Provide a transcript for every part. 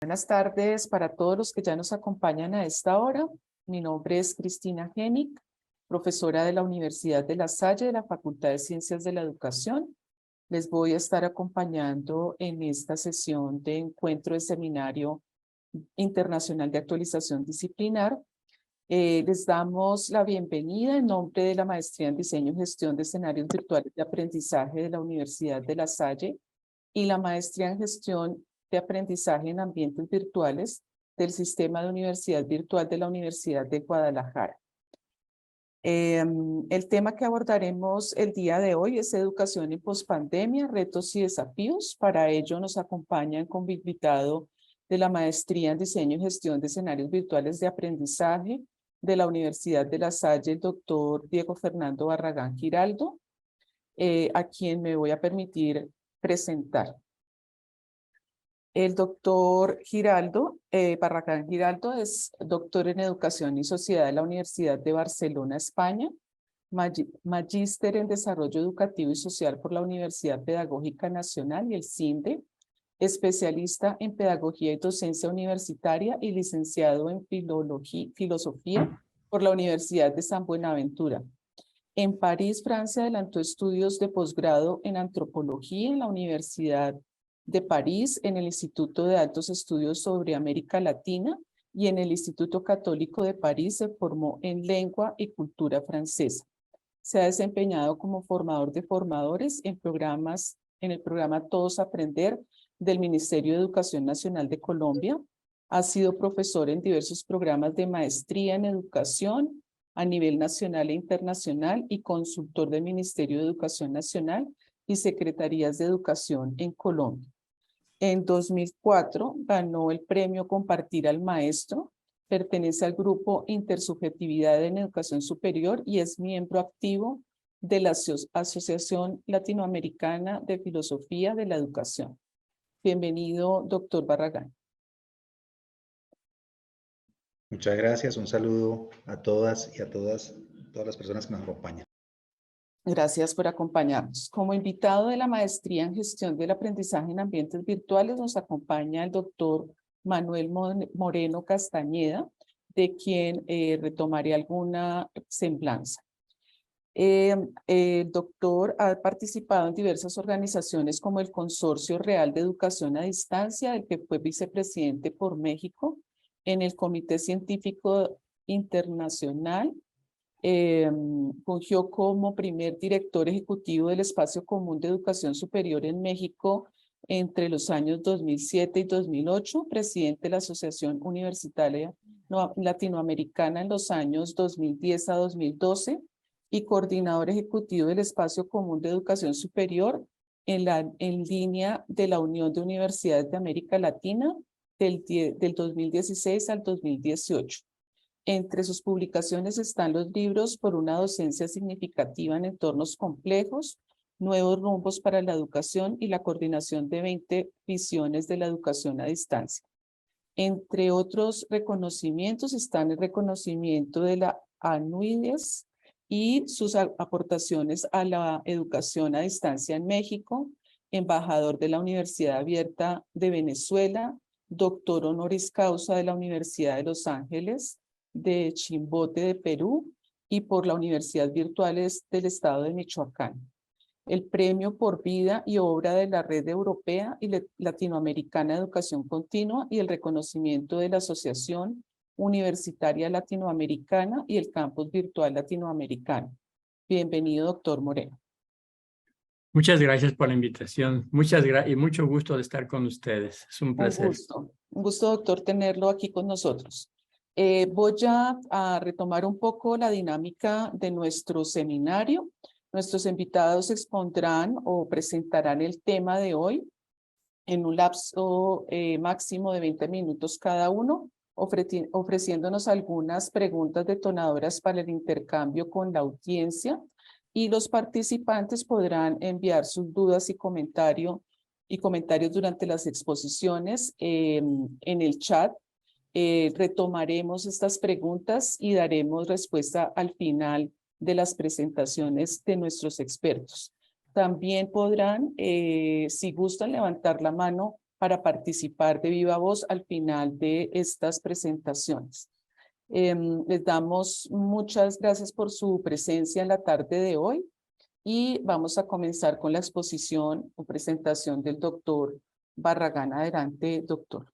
Buenas tardes para todos los que ya nos acompañan a esta hora. Mi nombre es Cristina Genic, profesora de la Universidad de La Salle de la Facultad de Ciencias de la Educación. Les voy a estar acompañando en esta sesión de encuentro de seminario internacional de actualización disciplinar. Les damos la bienvenida en nombre de la Maestría en Diseño y Gestión de Escenarios Virtuales de Aprendizaje de la Universidad de La Salle y la Maestría en Gestión de Aprendizaje en Ambientes Virtuales del Sistema de Universidad Virtual de la Universidad de Guadalajara. El tema que abordaremos el día de hoy es educación en pospandemia, retos y desafíos. Para ello nos acompañan como invitado de la Maestría en Diseño y Gestión de Escenarios Virtuales de Aprendizaje de la Universidad de La Salle, el doctor Diego Fernando Barragán Giraldo, a quien me voy a permitir presentar. El doctor Giraldo, Barragán Giraldo, es doctor en Educación y Sociedad de la Universidad de Barcelona, España, magíster en Desarrollo Educativo y Social por la Universidad Pedagógica Nacional y el CINDE, especialista en Pedagogía y Docencia Universitaria y licenciado en Filosofía por la Universidad de San Buenaventura. En París, Francia, adelantó estudios de posgrado en Antropología en la Universidad de París, en el Instituto de Altos Estudios sobre América Latina y en el Instituto Católico de París se formó en Lengua y Cultura Francesa. Se ha desempeñado como formador de formadores en el programa Todos Aprender del Ministerio de Educación Nacional de Colombia. Ha sido profesor en diversos programas de maestría en educación a nivel nacional e internacional y consultor del Ministerio de Educación Nacional y Secretarías de Educación en Colombia. En 2004 ganó el premio Compartir al Maestro, pertenece al grupo Intersubjetividad en Educación Superior y es miembro activo de la Asociación Latinoamericana de Filosofía de la Educación. Bienvenido, doctor Barragán. Muchas gracias, un saludo a todas y a todas las personas que nos acompañan. Gracias por acompañarnos. Como invitado de la Maestría en Gestión del Aprendizaje en Ambientes Virtuales, nos acompaña el doctor Manuel Moreno Castañeda, de quien retomaré alguna semblanza. El doctor ha participado en diversas organizaciones como el Consorcio Real de Educación a Distancia, del que fue vicepresidente por México, en el Comité Científico Internacional. Fungió como primer director ejecutivo del Espacio Común de Educación Superior en México entre los años 2007 y 2008, presidente de la Asociación Universitaria Latinoamericana en los años 2010 a 2012 y coordinador ejecutivo del Espacio Común de Educación Superior en línea de la Unión de Universidades de América Latina del 2016 al 2018. Entre sus publicaciones están los libros Por una docencia significativa en entornos complejos, Nuevos rumbos para la educación y la coordinación de 20 visiones de la educación a distancia. Entre otros reconocimientos están el reconocimiento de la ANUIDES y sus aportaciones a la educación a distancia en México, embajador de la Universidad Abierta de Venezuela, doctor honoris causa de la Universidad de Los Ángeles, de Chimbote de Perú y por la Universidad Virtuales del Estado de Michoacán. El premio por vida y obra de la Red Europea y Latinoamericana de Educación Continua y el reconocimiento de la Asociación Universitaria Latinoamericana y el Campus Virtual Latinoamericano. Bienvenido, doctor Moreno. Muchas gracias por la invitación. Muchas gracias y mucho gusto de estar con ustedes. Es un placer. Un gusto, doctor, tenerlo aquí con nosotros. Voy a retomar un poco la dinámica de nuestro seminario. Nuestros invitados expondrán o presentarán el tema de hoy en un lapso máximo de 20 minutos cada uno, ofreciéndonos algunas preguntas detonadoras para el intercambio con la audiencia, y los participantes podrán enviar sus dudas y comentarios durante las exposiciones en el chat. Retomaremos estas preguntas y daremos respuesta al final de las presentaciones de nuestros expertos. También podrán, si gustan, levantar la mano para participar de viva voz al final de estas presentaciones. Les damos muchas gracias por su presencia en la tarde de hoy y vamos a comenzar con la exposición o presentación del doctor Barragán. Adelante, doctor.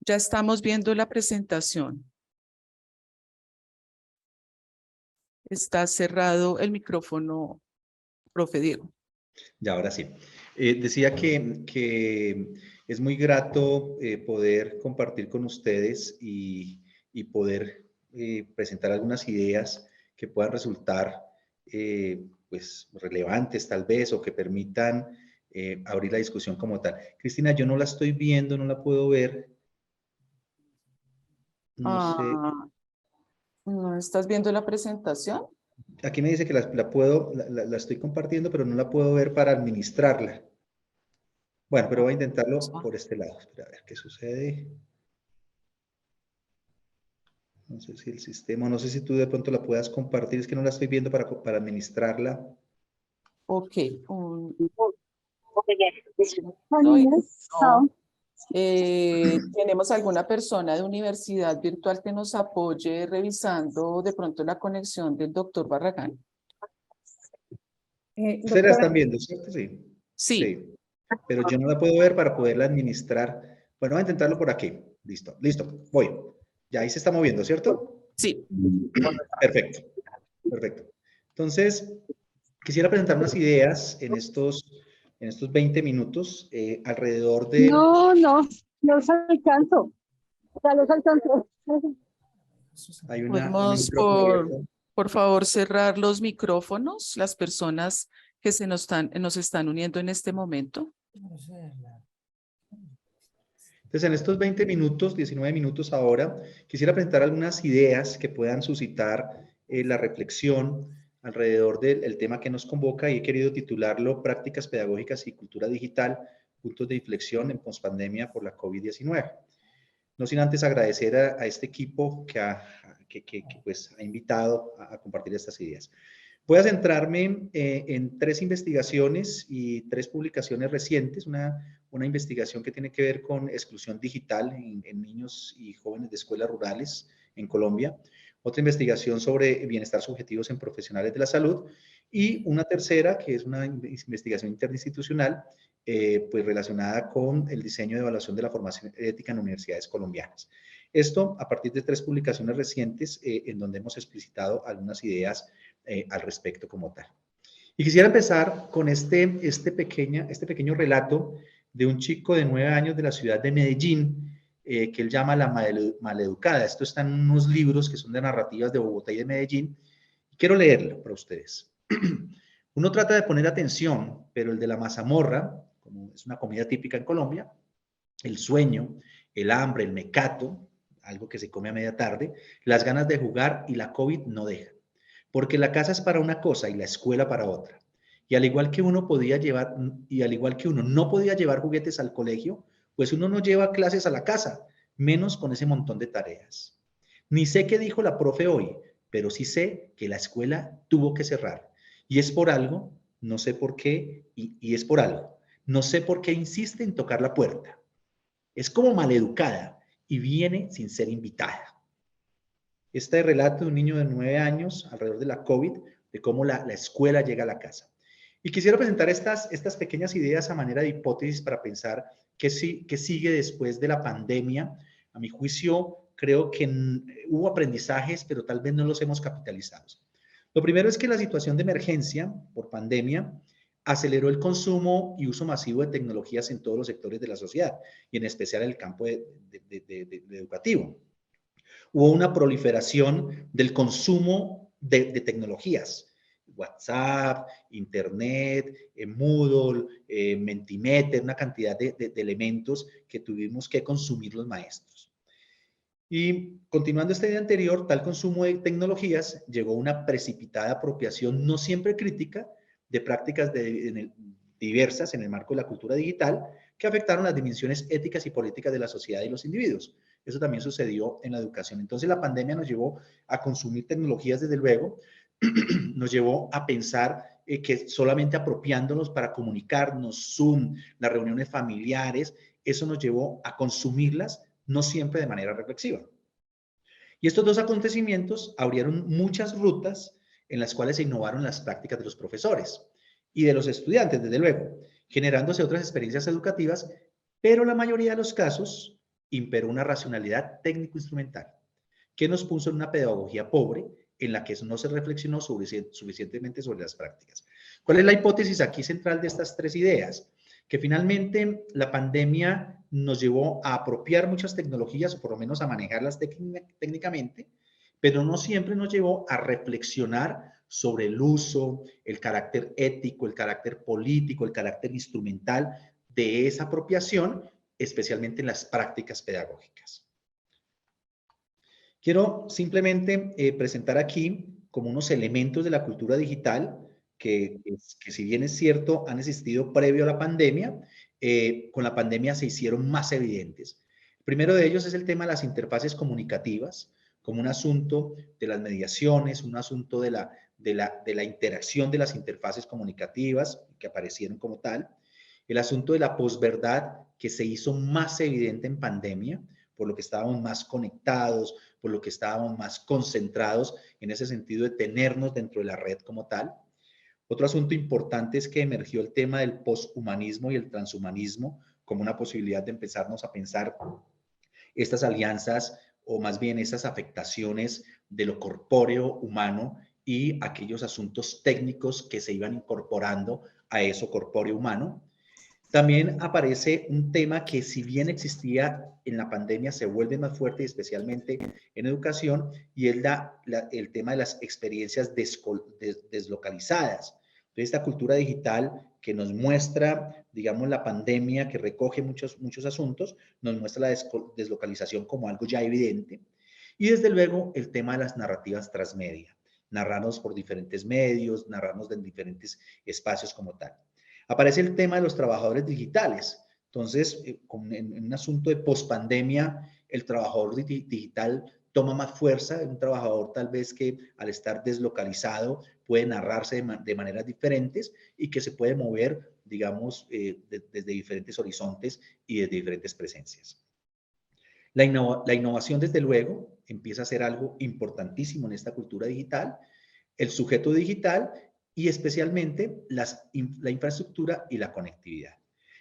Ya estamos viendo la presentación. Está cerrado el micrófono, profe Diego. Ya, ahora sí. Decía que es muy grato poder compartir con ustedes y poder presentar algunas ideas que puedan resultar pues relevantes tal vez o que permitan abrir la discusión como tal. Cristina, yo no la estoy viendo, no la puedo ver. No sé. ¿No estás viendo la presentación? Aquí me dice que la estoy compartiendo, pero no la puedo ver para administrarla. Bueno, pero voy a intentarlo por este lado. Espera, a ver qué sucede. No sé si el sistema, no sé si tú de pronto la puedas compartir, es que no la estoy viendo para administrarla. Ok. No. ¿Tenemos alguna persona de universidad virtual que nos apoye revisando de pronto la conexión del doctor Barragán? Ustedes la están viendo, ¿cierto? Sí. Sí. Pero yo no la puedo ver para poderla administrar. Bueno, voy a intentarlo por aquí. Listo, listo, voy. Ya ahí se está moviendo, ¿cierto? Sí. Perfecto, perfecto. Entonces, quisiera presentar unas ideas en estos 20 minutos alrededor de... No los alcanzo. Ya los alcanzo. Hay un Podemos, micrófono abierto. por favor, cerrar los micrófonos, las personas que nos están uniendo en este momento. Entonces, en estos 20 minutos, 19 minutos ahora, quisiera presentar algunas ideas que puedan suscitar la reflexión alrededor del tema que nos convoca y he querido titularlo Prácticas Pedagógicas y Cultura Digital, puntos de inflexión en pospandemia por la COVID-19. No sin antes agradecer a este equipo que pues, ha invitado a compartir estas ideas. Voy a centrarme en 3 investigaciones y 3 publicaciones recientes. Una investigación que tiene que ver con exclusión digital en niños y jóvenes de escuelas rurales en Colombia. Otra investigación sobre bienestar subjetivos en profesionales de la salud. Y una tercera, que es una investigación interinstitucional, pues relacionada con el diseño de evaluación de la formación ética en universidades colombianas. Esto a partir de 3 publicaciones recientes en donde hemos explicitado algunas ideas al respecto como tal. Y quisiera empezar con este pequeño relato de un chico de 9 años de la ciudad de Medellín, que él llama La Maleducada. Esto está en unos libros que son de narrativas de Bogotá y de Medellín. Y quiero leerlo para ustedes. Uno trata de poner atención, pero el de la mazamorra, como es una comida típica en Colombia, el sueño, el hambre, el mecato, algo que se come a media tarde, las ganas de jugar y la COVID no deja. Porque la casa es para una cosa y la escuela para otra. Y al igual que uno no podía llevar juguetes al colegio, pues uno no lleva clases a la casa, menos con ese montón de tareas. Ni sé qué dijo la profe hoy, pero sí sé que la escuela tuvo que cerrar. Y es por algo, no sé por qué, y es por algo. No sé por qué insiste en tocar la puerta. Es como maleducada y viene sin ser invitada. Este relato de un niño de 9 años alrededor de la COVID, de cómo la escuela llega a la casa. Y quisiera presentar estas pequeñas ideas a manera de hipótesis para pensar qué sigue después de la pandemia. A mi juicio, creo que hubo aprendizajes, pero tal vez no los hemos capitalizado. Lo primero es que la situación de emergencia por pandemia aceleró el consumo y uso masivo de tecnologías en todos los sectores de la sociedad, y en especial en el campo educativo. Hubo una proliferación del consumo de tecnologías, WhatsApp, Internet, Moodle, Mentimeter, una cantidad de elementos que tuvimos que consumir los maestros. Y continuando esta idea anterior, tal consumo de tecnologías llegó a una precipitada apropiación no siempre crítica de prácticas diversas en el marco de la cultura digital que afectaron las dimensiones éticas y políticas de la sociedad y los individuos. eso también sucedió en la educación. Entonces la pandemia nos llevó a consumir tecnologías, desde luego, nos llevó a pensar que solamente apropiándonos para comunicarnos, Zoom, las reuniones familiares, eso nos llevó a consumirlas, no siempre de manera reflexiva. Y estos dos acontecimientos abrieron muchas rutas en las cuales se innovaron las prácticas de los profesores y de los estudiantes, desde luego, generándose otras experiencias educativas, pero la mayoría de los casos imperó una racionalidad técnico-instrumental que nos puso en una pedagogía pobre en la que no se reflexionó suficientemente sobre las prácticas. ¿Cuál es la hipótesis aquí central de estas tres ideas? Que finalmente la pandemia nos llevó a apropiar muchas tecnologías, o por lo menos a manejarlas técnicamente, pero no siempre nos llevó a reflexionar sobre el uso, el carácter ético, el carácter político, el carácter instrumental de esa apropiación, especialmente en las prácticas pedagógicas. Quiero simplemente presentar aquí como unos elementos de la cultura digital que si bien es cierto, han existido previo a la pandemia, con la pandemia se hicieron más evidentes. El primero de ellos es el tema de las interfaces comunicativas, como un asunto de las mediaciones, un asunto de la interacción de las interfaces comunicativas que aparecieron como tal. El asunto de la posverdad, que se hizo más evidente en pandemia, por lo que estábamos más conectados, por lo que estábamos más concentrados en ese sentido de tenernos dentro de la red como tal. Otro asunto importante es que emergió el tema del poshumanismo y el transhumanismo como una posibilidad de empezarnos a pensar estas alianzas o más bien estas afectaciones de lo corpóreo humano y aquellos asuntos técnicos que se iban incorporando a eso corpóreo humano. También aparece un tema que, si bien existía en la pandemia, se vuelve más fuerte, especialmente en educación, y es el tema de las experiencias deslocalizadas. Entonces, esta cultura digital que nos muestra, digamos, la pandemia, que recoge muchos asuntos, nos muestra la deslocalización como algo ya evidente. Y desde luego, el tema de las narrativas transmedia, narrarnos por diferentes medios, narrarnos en diferentes espacios como tal. Aparece el tema de los trabajadores digitales. Entonces, en un asunto de pospandemia, el trabajador digital toma más fuerza, un trabajador tal vez que al estar deslocalizado puede narrarse de maneras diferentes y que se puede mover, digamos, desde diferentes horizontes y desde diferentes presencias. La innovación, desde luego, empieza a ser algo importantísimo en esta cultura digital. El sujeto digital y especialmente la infraestructura y la conectividad.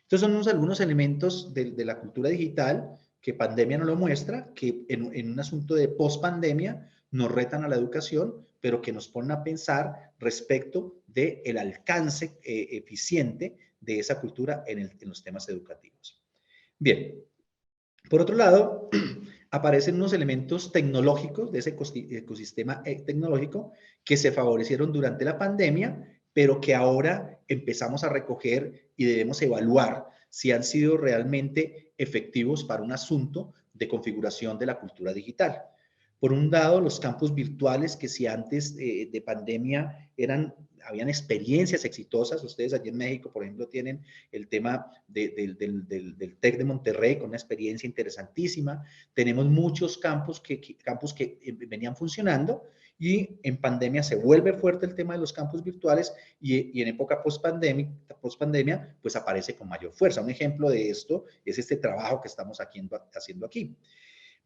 Estos son algunos elementos de la cultura digital que pandemia no lo muestra, que en un asunto de post-pandemia nos retan a la educación, pero que nos ponen a pensar respecto del alcance eficiente de esa cultura en los temas educativos. Bien, por otro lado, aparecen unos elementos tecnológicos de ese ecosistema tecnológico que se favorecieron durante la pandemia, pero que ahora empezamos a recoger y debemos evaluar si han sido realmente efectivos para un asunto de configuración de la cultura digital. Por un lado, los campus virtuales, que si antes de pandemia habían experiencias exitosas. Ustedes allí en México, por ejemplo, tienen el tema del TEC de Monterrey con una experiencia interesantísima. Tenemos muchos campus que venían funcionando y en pandemia se vuelve fuerte el tema de los campus virtuales y en época post-pandemia, pues aparece con mayor fuerza. Un ejemplo de esto es este trabajo que estamos haciendo aquí.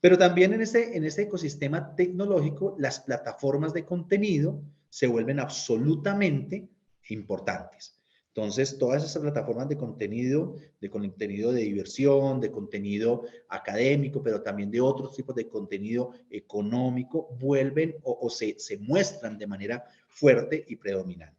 Pero también en este ecosistema tecnológico, las plataformas de contenido se vuelven absolutamente importantes. Entonces, todas esas plataformas de contenido de diversión, de contenido académico, pero también de otros tipos de contenido económico, vuelven o se muestran de manera fuerte y predominante.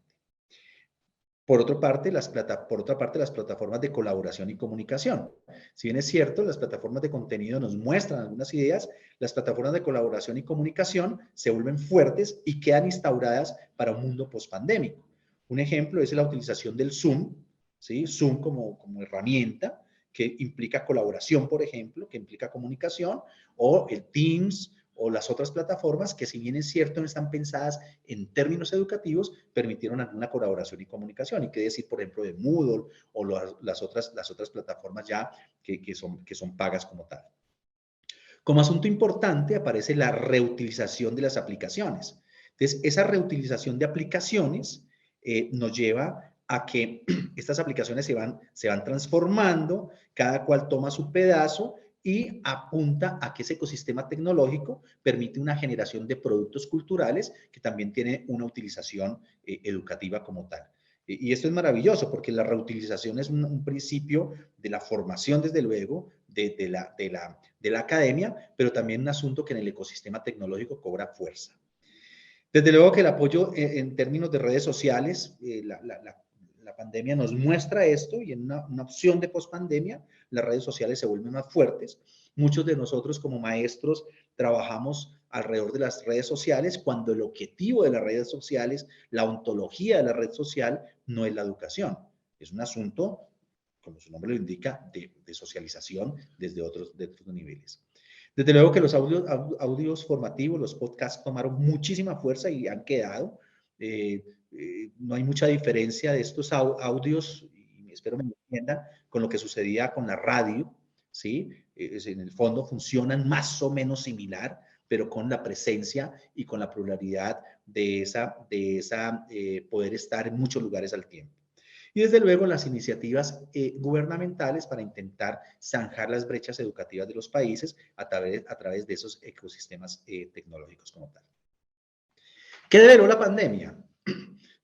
Por otra parte, las plataformas de colaboración y comunicación. Si bien es cierto, las plataformas de contenido nos muestran algunas ideas, las plataformas de colaboración y comunicación se vuelven fuertes y quedan instauradas para un mundo pospandémico. Un ejemplo es la utilización del Zoom, ¿sí? Zoom como herramienta que implica colaboración, por ejemplo, que implica comunicación, o el Teams, o las otras plataformas que, si bien es cierto, no están pensadas en términos educativos, permitieron alguna colaboración y comunicación. Y qué decir, por ejemplo, de Moodle o las otras plataformas ya que son pagas como tal. Como asunto importante aparece la reutilización de las aplicaciones. Entonces, esa reutilización de aplicaciones nos lleva a que estas aplicaciones se van transformando, cada cual toma su pedazo y apunta a que ese ecosistema tecnológico permite una generación de productos culturales que también tiene una utilización educativa como tal. Y esto es maravilloso porque la reutilización es un principio de la formación, desde luego, de la academia, pero también un asunto que en el ecosistema tecnológico cobra fuerza. Desde luego que el apoyo en términos de redes sociales, la pandemia nos muestra esto y en una opción de pospandemia, las redes sociales se vuelven más fuertes. Muchos de nosotros como maestros trabajamos alrededor de las redes sociales cuando el objetivo de las redes sociales, la ontología de la red social, no es la educación. Es un asunto, como su nombre lo indica, de socialización desde otros niveles. Desde luego que los audios formativos, los podcasts tomaron muchísima fuerza y han quedado. No hay mucha diferencia de estos audios, y espero me entiendan, con lo que sucedía con la radio, ¿sí? En el fondo funcionan más o menos similar, pero con la presencia y con la pluralidad de poder estar en muchos lugares al tiempo. Y desde luego las iniciativas gubernamentales para intentar zanjar las brechas educativas de los países a través de esos ecosistemas tecnológicos como tal. ¿Qué develó la pandemia?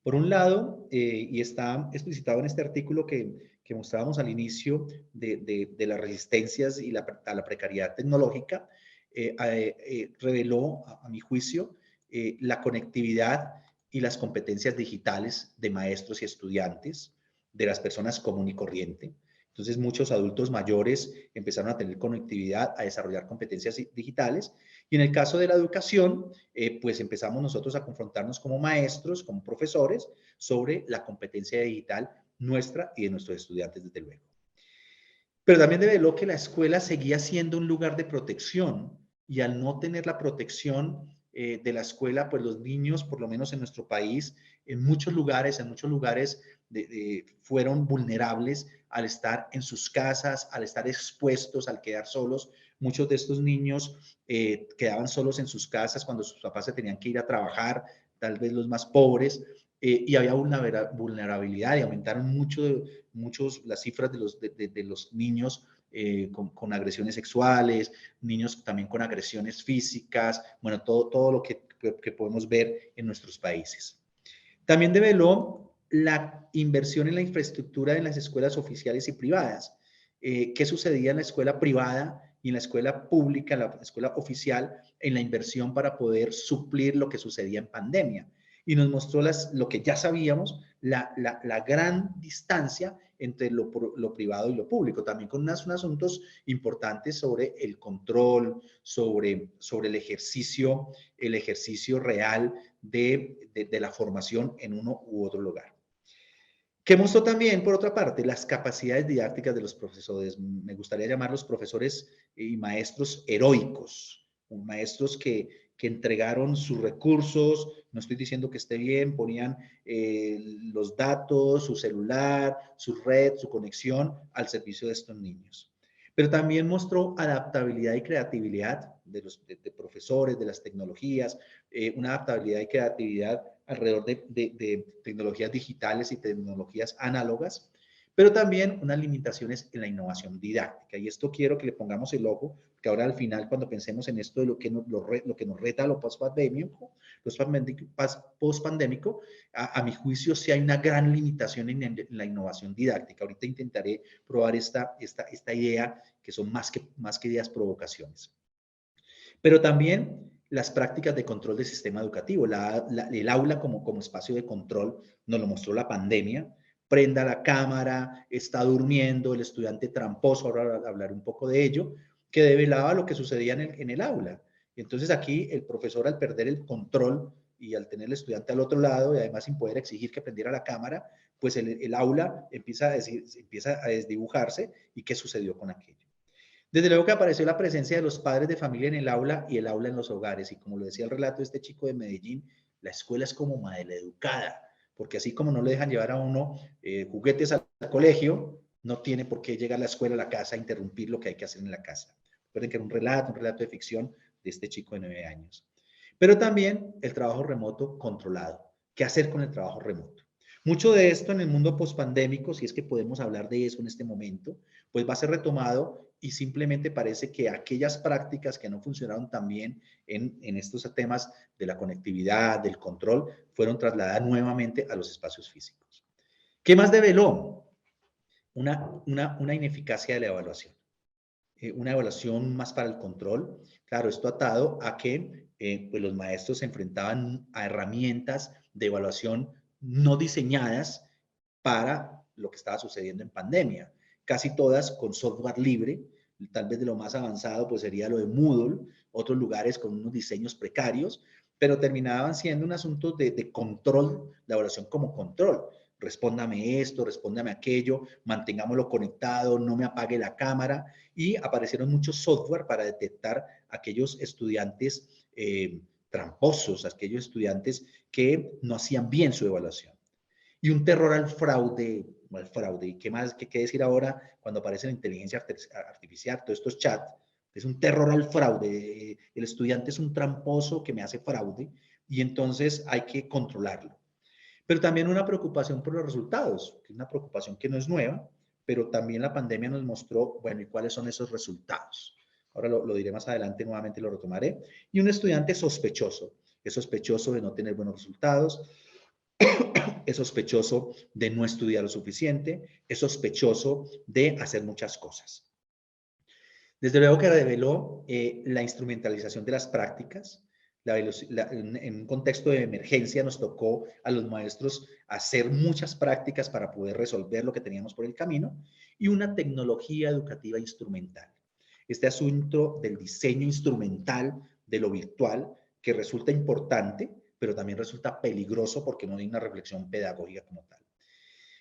Por un lado, y está explicitado en este artículo que mostrábamos al inicio de las resistencias y a la precariedad tecnológica, reveló, a mi juicio, la conectividad y las competencias digitales de maestros y estudiantes, de las personas común y corriente. Entonces, muchos adultos mayores empezaron a tener conectividad, a desarrollar competencias digitales. Y en el caso de la educación, pues empezamos nosotros a confrontarnos como maestros, como profesores, sobre la competencia digital nuestra y de nuestros estudiantes, desde luego. Pero también reveló que la escuela seguía siendo un lugar de protección y al no tener la protección de la escuela, pues los niños, por lo menos en nuestro país, en muchos lugares fueron vulnerables al estar en sus casas, al estar expuestos, al quedar solos. Muchos de estos niños quedaban solos en sus casas cuando sus papás se tenían que ir a trabajar, tal vez los más pobres, y había una vulnerabilidad y aumentaron mucho las cifras de los niños con agresiones sexuales, niños también con agresiones físicas, bueno, todo lo que podemos ver en nuestros países. También develó la inversión en la infraestructura en las escuelas oficiales y privadas. ¿Qué sucedía en la escuela privada y en la escuela pública, en la escuela oficial, en la inversión para poder suplir lo que sucedía en pandemia? Y nos mostró lo que ya sabíamos, la gran distancia entre lo privado y lo público, también con unos asuntos importantes sobre el control, sobre el ejercicio real de la formación en uno u otro lugar. Que mostró también, por otra parte, las capacidades didácticas de los profesores. Me gustaría llamarlos profesores y maestros heroicos, maestros que entregaron sus recursos, no estoy diciendo que esté bien, ponían los datos, su celular, su red, su conexión al servicio de estos niños. Pero también mostró adaptabilidad y creatividad de profesores, de las tecnologías, una adaptabilidad y creatividad alrededor de tecnologías digitales y tecnologías análogas, pero también unas limitaciones en la innovación didáctica. Y esto quiero que le pongamos el ojo, que ahora al final, cuando pensemos en esto de lo que nos reta a lo pospandémico, a mi juicio sí hay una gran limitación en la innovación didáctica. Ahorita intentaré probar esta idea, que son más que ideas, provocaciones. Pero también las prácticas de control del sistema educativo, el aula como espacio de control, nos lo mostró la pandemia. Prenda la cámara, está durmiendo, el estudiante tramposo, ahora hablar un poco de ello, que develaba lo que sucedía en el aula. Y entonces aquí el profesor, al perder el control y al tener el estudiante al otro lado y además sin poder exigir que prendiera la cámara, pues el aula empieza a desdibujarse. ¿Y qué sucedió con aquello? Desde luego que apareció la presencia de los padres de familia en el aula y el aula en los hogares. Y como lo decía el relato de este chico de Medellín, la escuela es como maleducada, porque así como no le dejan llevar a uno juguetes al colegio, no tiene por qué llegar la escuela a la casa a interrumpir lo que hay que hacer en la casa. Recuerden que era un relato de ficción de este chico de 9 años. Pero también el trabajo remoto controlado. ¿Qué hacer con el trabajo remoto? Mucho de esto en el mundo postpandémico, si es que podemos hablar de eso en este momento, pues va a ser retomado y simplemente parece que aquellas prácticas que no funcionaron tan bien en estos temas de la conectividad, del control, fueron trasladadas nuevamente a los espacios físicos. ¿Qué más develó? Una ineficacia de la evaluación. Una evaluación más para el control. Claro, esto atado a que pues los maestros se enfrentaban a herramientas de evaluación no diseñadas para lo que estaba sucediendo en pandemia. Casi todas con software libre, tal vez de lo más avanzado pues sería lo de Moodle, otros lugares con unos diseños precarios, pero terminaban siendo un asunto de control, la evaluación como control. Respóndame esto, respóndame aquello, mantengámoslo conectado, no me apague la cámara, y aparecieron muchos software para detectar aquellos estudiantes tramposos, aquellos estudiantes que no hacían bien su evaluación. Y un terror al fraude. ¿Y qué más? ¿Qué decir ahora cuando aparece la inteligencia artificial, todos estos chats? Es un terror al fraude. El estudiante es un tramposo que me hace fraude y entonces hay que controlarlo. Pero también una preocupación por los resultados, que es una preocupación que no es nueva, pero también la pandemia nos mostró, bueno, ¿y cuáles son esos resultados? Ahora lo diré más adelante, nuevamente lo retomaré. Y un estudiante sospechoso, es sospechoso de no tener buenos resultados, es sospechoso de no estudiar lo suficiente, es sospechoso de hacer muchas cosas. Desde luego que reveló la instrumentalización de las prácticas. En un contexto de emergencia nos tocó a los maestros hacer muchas prácticas para poder resolver lo que teníamos por el camino, y una tecnología educativa instrumental. Este asunto del diseño instrumental de lo virtual, que resulta importante, pero también resulta peligroso porque no hay una reflexión pedagógica como tal.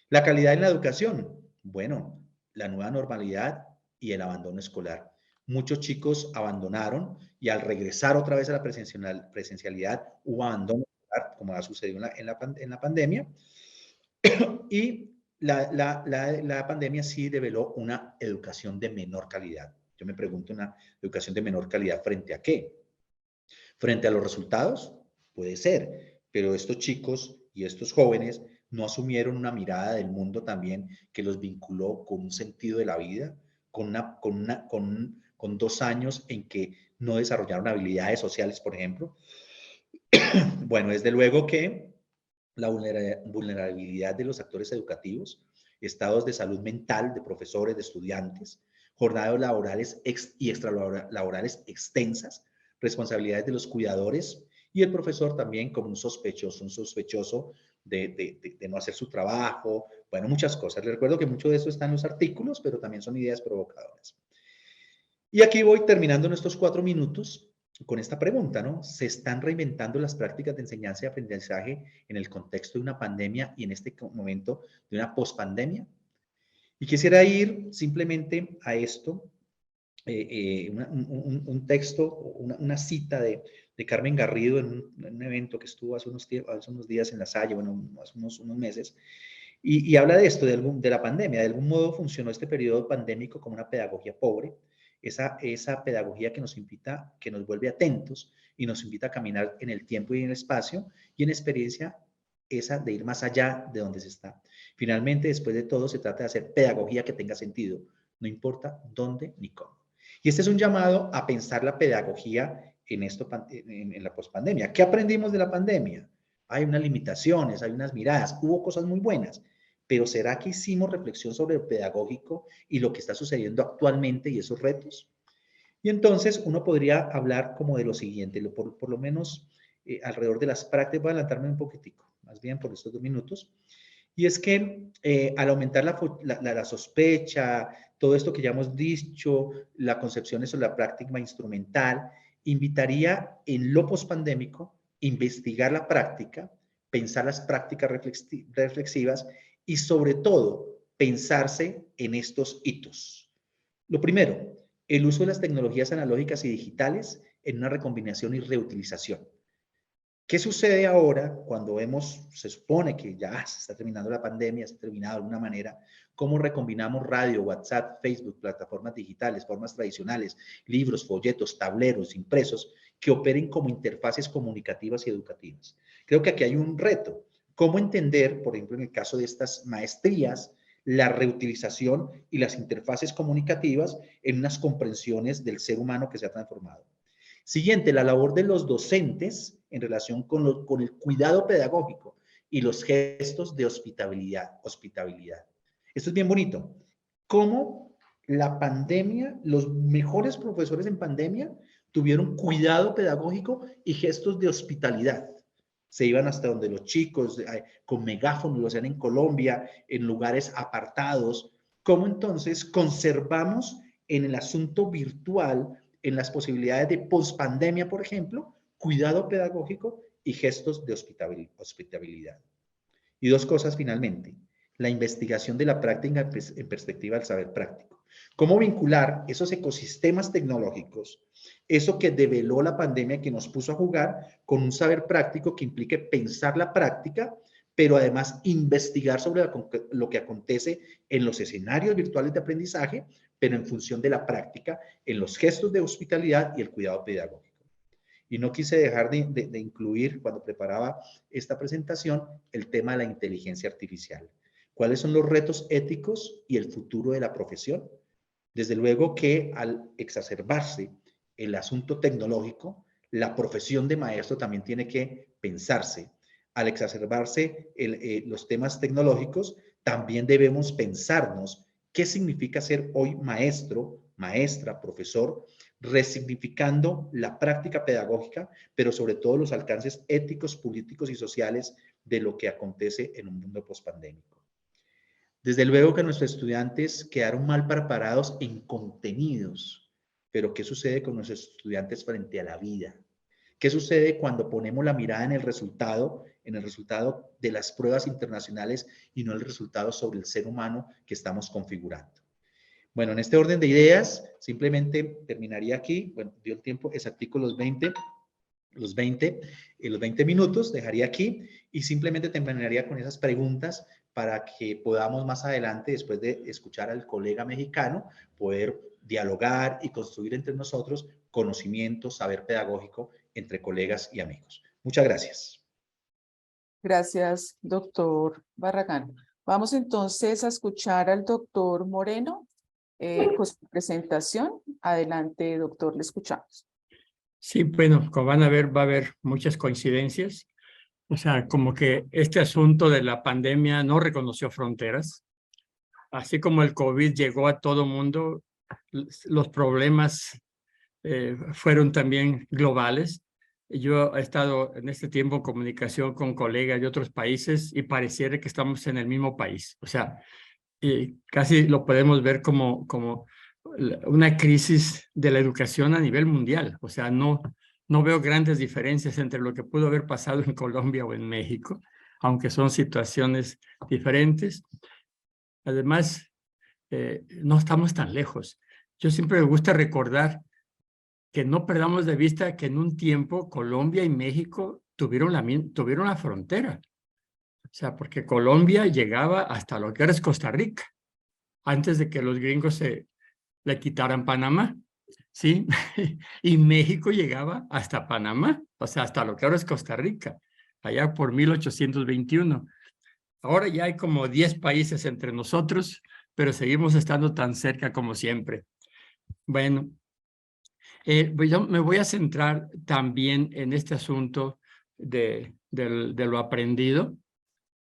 La calidad en la educación. Bueno, la nueva normalidad y el abandono escolar. Muchos chicos abandonaron y al regresar otra vez a la presencialidad hubo abandono escolar, como ha sucedido en la pandemia. Y la pandemia sí develó una educación de menor calidad. Yo me pregunto, ¿una educación de menor calidad frente a qué? ¿Frente a los resultados? Puede ser, pero estos chicos y estos jóvenes no asumieron una mirada del mundo también que los vinculó con un sentido de la vida, con 2 años en que no desarrollaron habilidades sociales, por ejemplo. Bueno, desde luego que la vulnerabilidad de los actores educativos, estados de salud mental de profesores, de estudiantes, jornadas laborales y extralaborales extensas, responsabilidades de los cuidadores y el profesor también como un sospechoso de no hacer su trabajo, bueno, muchas cosas. Les recuerdo que mucho de eso está en los artículos, pero también son ideas provocadoras. Y aquí voy terminando en estos 4 minutos con esta pregunta, ¿no? ¿Se están reinventando las prácticas de enseñanza y aprendizaje en el contexto de una pandemia y en este momento de una pospandemia? Y quisiera ir simplemente a esto, un texto, una cita de Carmen Garrido en un evento que estuvo hace unos días en La Salle, bueno, hace unos meses, y habla de esto, de la pandemia. De algún modo funcionó este periodo pandémico como una pedagogía pobre, esa pedagogía que nos invita, que nos vuelve atentos y nos invita a caminar en el tiempo y en el espacio y en experiencia esa de ir más allá de donde se está. Finalmente, después de todo, se trata de hacer pedagogía que tenga sentido, no importa dónde ni cómo. Y este es un llamado a pensar la pedagogía en la pospandemia. ¿Qué aprendimos de la pandemia? Hay unas limitaciones, hay unas miradas, hubo cosas muy buenas, pero ¿será que hicimos reflexión sobre lo pedagógico y lo que está sucediendo actualmente y esos retos? Y entonces uno podría hablar como de lo siguiente, por lo menos alrededor de las prácticas, voy a adelantarme un poquitico, más bien por estos 2 minutos, y es que al aumentar la sospecha, todo esto que ya hemos dicho, la concepción sobre la práctica instrumental, invitaría en lo pospandémico investigar la práctica, pensar las prácticas reflexivas y sobre todo pensarse en estos hitos. Lo primero, el uso de las tecnologías analógicas y digitales en una recombinación y reutilización. ¿Qué sucede ahora cuando se supone que ya se está terminando la pandemia, se ha terminado de alguna manera? ¿Cómo recombinamos radio, WhatsApp, Facebook, plataformas digitales, formas tradicionales, libros, folletos, tableros, impresos, que operen como interfaces comunicativas y educativas? Creo que aquí hay un reto. ¿Cómo entender, por ejemplo, en el caso de estas maestrías, la reutilización y las interfaces comunicativas en unas comprensiones del ser humano que se ha transformado? Siguiente, la labor de los docentes en relación con el cuidado pedagógico y los gestos de hospitabilidad. Esto es bien bonito. Cómo la pandemia, los mejores profesores en pandemia tuvieron cuidado pedagógico y gestos de hospitalidad. Se iban hasta donde los chicos, con megáfonos, lo hacían en Colombia, en lugares apartados. ¿Cómo entonces conservamos en el asunto virtual, en las posibilidades de pospandemia, por ejemplo, cuidado pedagógico y gestos de hospitabilidad? Y dos cosas finalmente. La investigación de la práctica en perspectiva del saber práctico. ¿Cómo vincular esos ecosistemas tecnológicos, eso que develó la pandemia, que nos puso a jugar, con un saber práctico que implique pensar la práctica, pero además investigar sobre lo que acontece en los escenarios virtuales de aprendizaje, pero en función de la práctica, en los gestos de hospitalidad y el cuidado pedagógico? Y no quise dejar de incluir, cuando preparaba esta presentación, el tema de la inteligencia artificial. ¿Cuáles son los retos éticos y el futuro de la profesión? Desde luego que al exacerbarse el asunto tecnológico, la profesión de maestro también tiene que pensarse. Al exacerbarse los temas tecnológicos, también debemos pensarnos qué significa ser hoy maestro, maestra, profesor, resignificando la práctica pedagógica, pero sobre todo los alcances éticos, políticos y sociales de lo que acontece en un mundo pospandémico. Desde luego que nuestros estudiantes quedaron mal preparados en contenidos, pero ¿qué sucede con nuestros estudiantes frente a la vida? ¿Qué sucede cuando ponemos la mirada en el resultado de las pruebas internacionales y no el resultado sobre el ser humano que estamos configurando? Bueno, en este orden de ideas, simplemente terminaría aquí. Bueno, dio el tiempo exactico los 20 minutos, dejaría aquí y simplemente terminaría con esas preguntas para que podamos más adelante, después de escuchar al colega mexicano, poder dialogar y construir entre nosotros conocimiento, saber pedagógico entre colegas y amigos. Muchas gracias. Gracias, doctor Barragán. Vamos entonces a escuchar al doctor Moreno con su presentación. Adelante, doctor, le escuchamos. Sí, bueno, como van a ver, va a haber muchas coincidencias. O sea, como que este asunto de la pandemia no reconoció fronteras. Así como el COVID llegó a todo mundo, los problemas fueron también globales. Yo he estado en este tiempo en comunicación con colegas de otros países y pareciera que estamos en el mismo país. O sea, casi lo podemos ver como una crisis de la educación a nivel mundial. O sea, no veo grandes diferencias entre lo que pudo haber pasado en Colombia o en México, aunque son situaciones diferentes. Además, no estamos tan lejos. Yo siempre me gusta recordar que no perdamos de vista que en un tiempo Colombia y México tuvieron la frontera. O sea, porque Colombia llegaba hasta lo que ahora es Costa Rica, antes de que los gringos le quitaran Panamá, ¿sí? Y México llegaba hasta Panamá, o sea, hasta lo que ahora es Costa Rica, allá por 1821. Ahora ya hay como 10 países entre nosotros, pero seguimos estando tan cerca como siempre. Bueno, yo me voy a centrar también en este asunto de lo aprendido.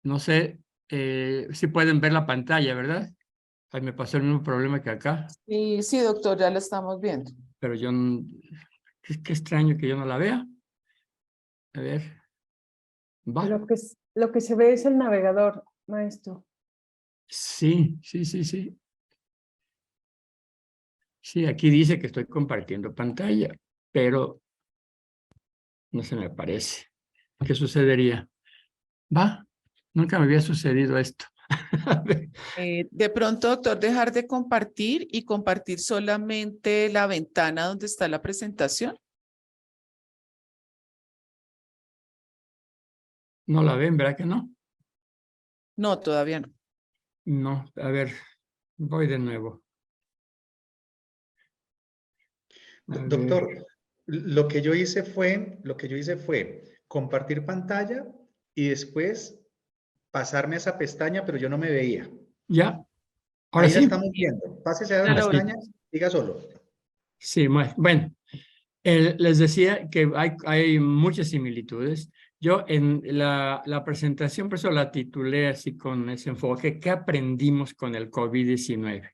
No sé si pueden ver la pantalla, ¿verdad? Ay, me pasó el mismo problema que acá, Sí, sí, doctor, ya la estamos viendo. pero yo qué extraño que yo no la vea. A ver, va. Lo que se ve es el navegador, maestro. Sí. Sí, aquí dice que estoy compartiendo pantalla, pero no se me aparece. ¿Qué sucedería? Va, nunca me había sucedido esto. De pronto, doctor, dejar de compartir y compartir solamente la ventana donde está la presentación. No la ven, ¿verdad que no? No, todavía no. No, a ver, voy de nuevo. A ver. Doctor, lo que yo hice fue compartir pantalla y después pasarme a esa pestaña, pero yo no me veía. Ya, ahora Ahí la sí. estamos viendo. Pásese a la Claro. pestaña, diga solo. Sí, bueno. Les decía que hay muchas similitudes. Yo en la presentación, por eso la titulé así con ese enfoque, ¿qué aprendimos con el COVID-19?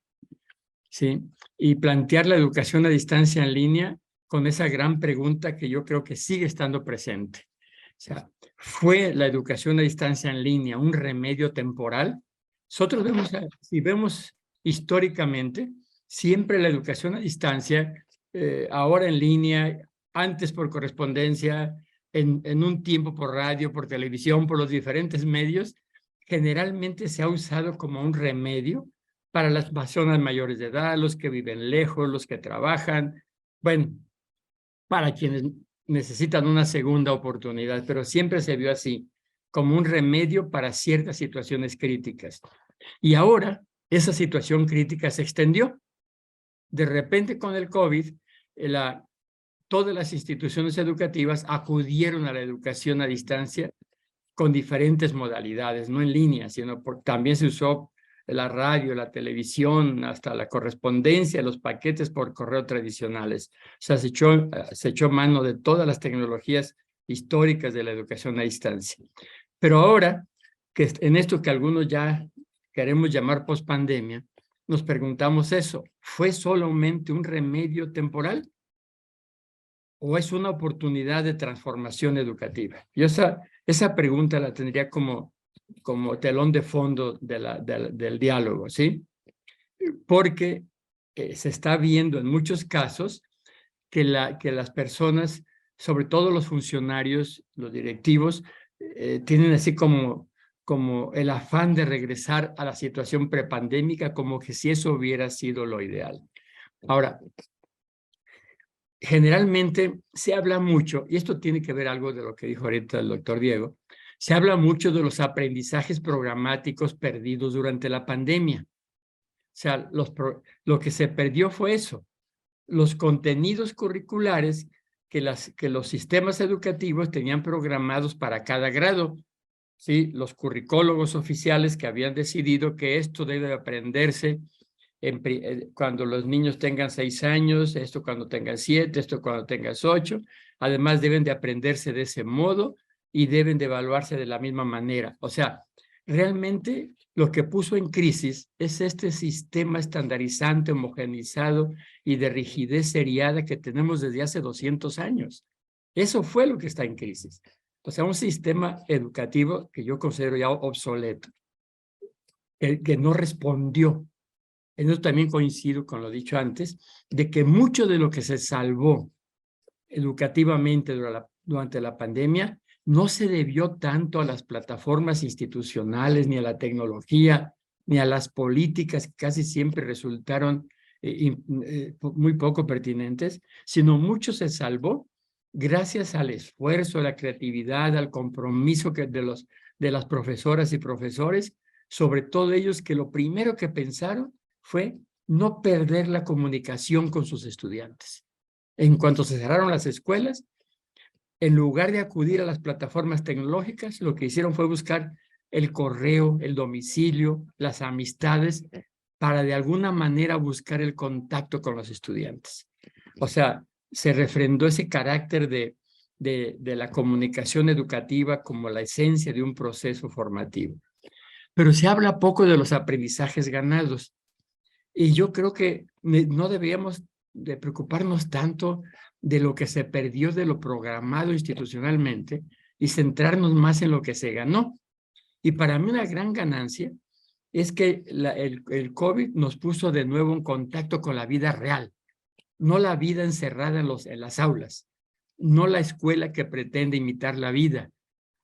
¿Sí? Y plantear la educación a distancia en línea con esa gran pregunta que yo creo que sigue estando presente. O sea, ¿fue la educación a distancia en línea un remedio temporal? Nosotros vemos, si vemos históricamente, siempre la educación a distancia, ahora en línea, antes por correspondencia, en un tiempo por radio, por televisión, por los diferentes medios, generalmente se ha usado como un remedio para las personas mayores de edad, los que viven lejos, los que trabajan, bueno, para quienes necesitan una segunda oportunidad, pero siempre se vio así, como un remedio para ciertas situaciones críticas. Y ahora esa situación crítica se extendió. De repente con el COVID, todas las instituciones educativas acudieron a la educación a distancia con diferentes modalidades, no en línea, sino también se usó la radio, la televisión, hasta la correspondencia, los paquetes por correo tradicionales. O sea, se echó mano de todas las tecnologías históricas de la educación a distancia. Pero ahora, que en esto que algunos ya queremos llamar pospandemia, nos preguntamos eso, ¿fue solamente un remedio temporal? ¿O es una oportunidad de transformación educativa? Yo esa pregunta la tendría como telón de fondo del diálogo, ¿sí? Porque se está viendo en muchos casos que las personas, sobre todo los funcionarios, los directivos, tienen así como el afán de regresar a la situación prepandémica, como que si eso hubiera sido lo ideal. Ahora, generalmente se habla mucho, y esto tiene que ver algo de lo que dijo ahorita el doctor Diego, se habla mucho de los aprendizajes programáticos perdidos durante la pandemia. O sea, lo que se perdió fue eso, los contenidos curriculares que los sistemas educativos tenían programados para cada grado. ¿Sí? Los curricólogos oficiales que habían decidido que esto debe aprenderse cuando los niños tengan 6 años, esto cuando tengan 7, esto cuando tengan 8. Además, deben de aprenderse de ese modo y deben de evaluarse de la misma manera. O sea, realmente lo que puso en crisis es este sistema estandarizante, homogeneizado y de rigidez seriada que tenemos desde hace 200 años. Eso fue lo que está en crisis. O sea, un sistema educativo que yo considero ya obsoleto, que no respondió. En eso también coincido con lo dicho antes, de que mucho de lo que se salvó educativamente durante la pandemia no se debió tanto a las plataformas institucionales, ni a la tecnología, ni a las políticas que casi siempre resultaron muy poco pertinentes, sino mucho se salvó gracias al esfuerzo, a la creatividad, al compromiso de las profesoras y profesores, sobre todo ellos que lo primero que pensaron fue no perder la comunicación con sus estudiantes. En cuanto se cerraron las escuelas, en lugar de acudir a las plataformas tecnológicas, lo que hicieron fue buscar el correo, el domicilio, las amistades, para de alguna manera buscar el contacto con los estudiantes. O sea, se refrendó ese carácter de la comunicación educativa como la esencia de un proceso formativo. Pero se habla poco de los aprendizajes ganados. Y yo creo que no deberíamos de preocuparnos tanto de lo que se perdió de lo programado institucionalmente y centrarnos más en lo que se ganó. Y para mí una gran ganancia es que el COVID nos puso de nuevo en contacto con la vida real, no la vida encerrada en las aulas, no la escuela que pretende imitar la vida,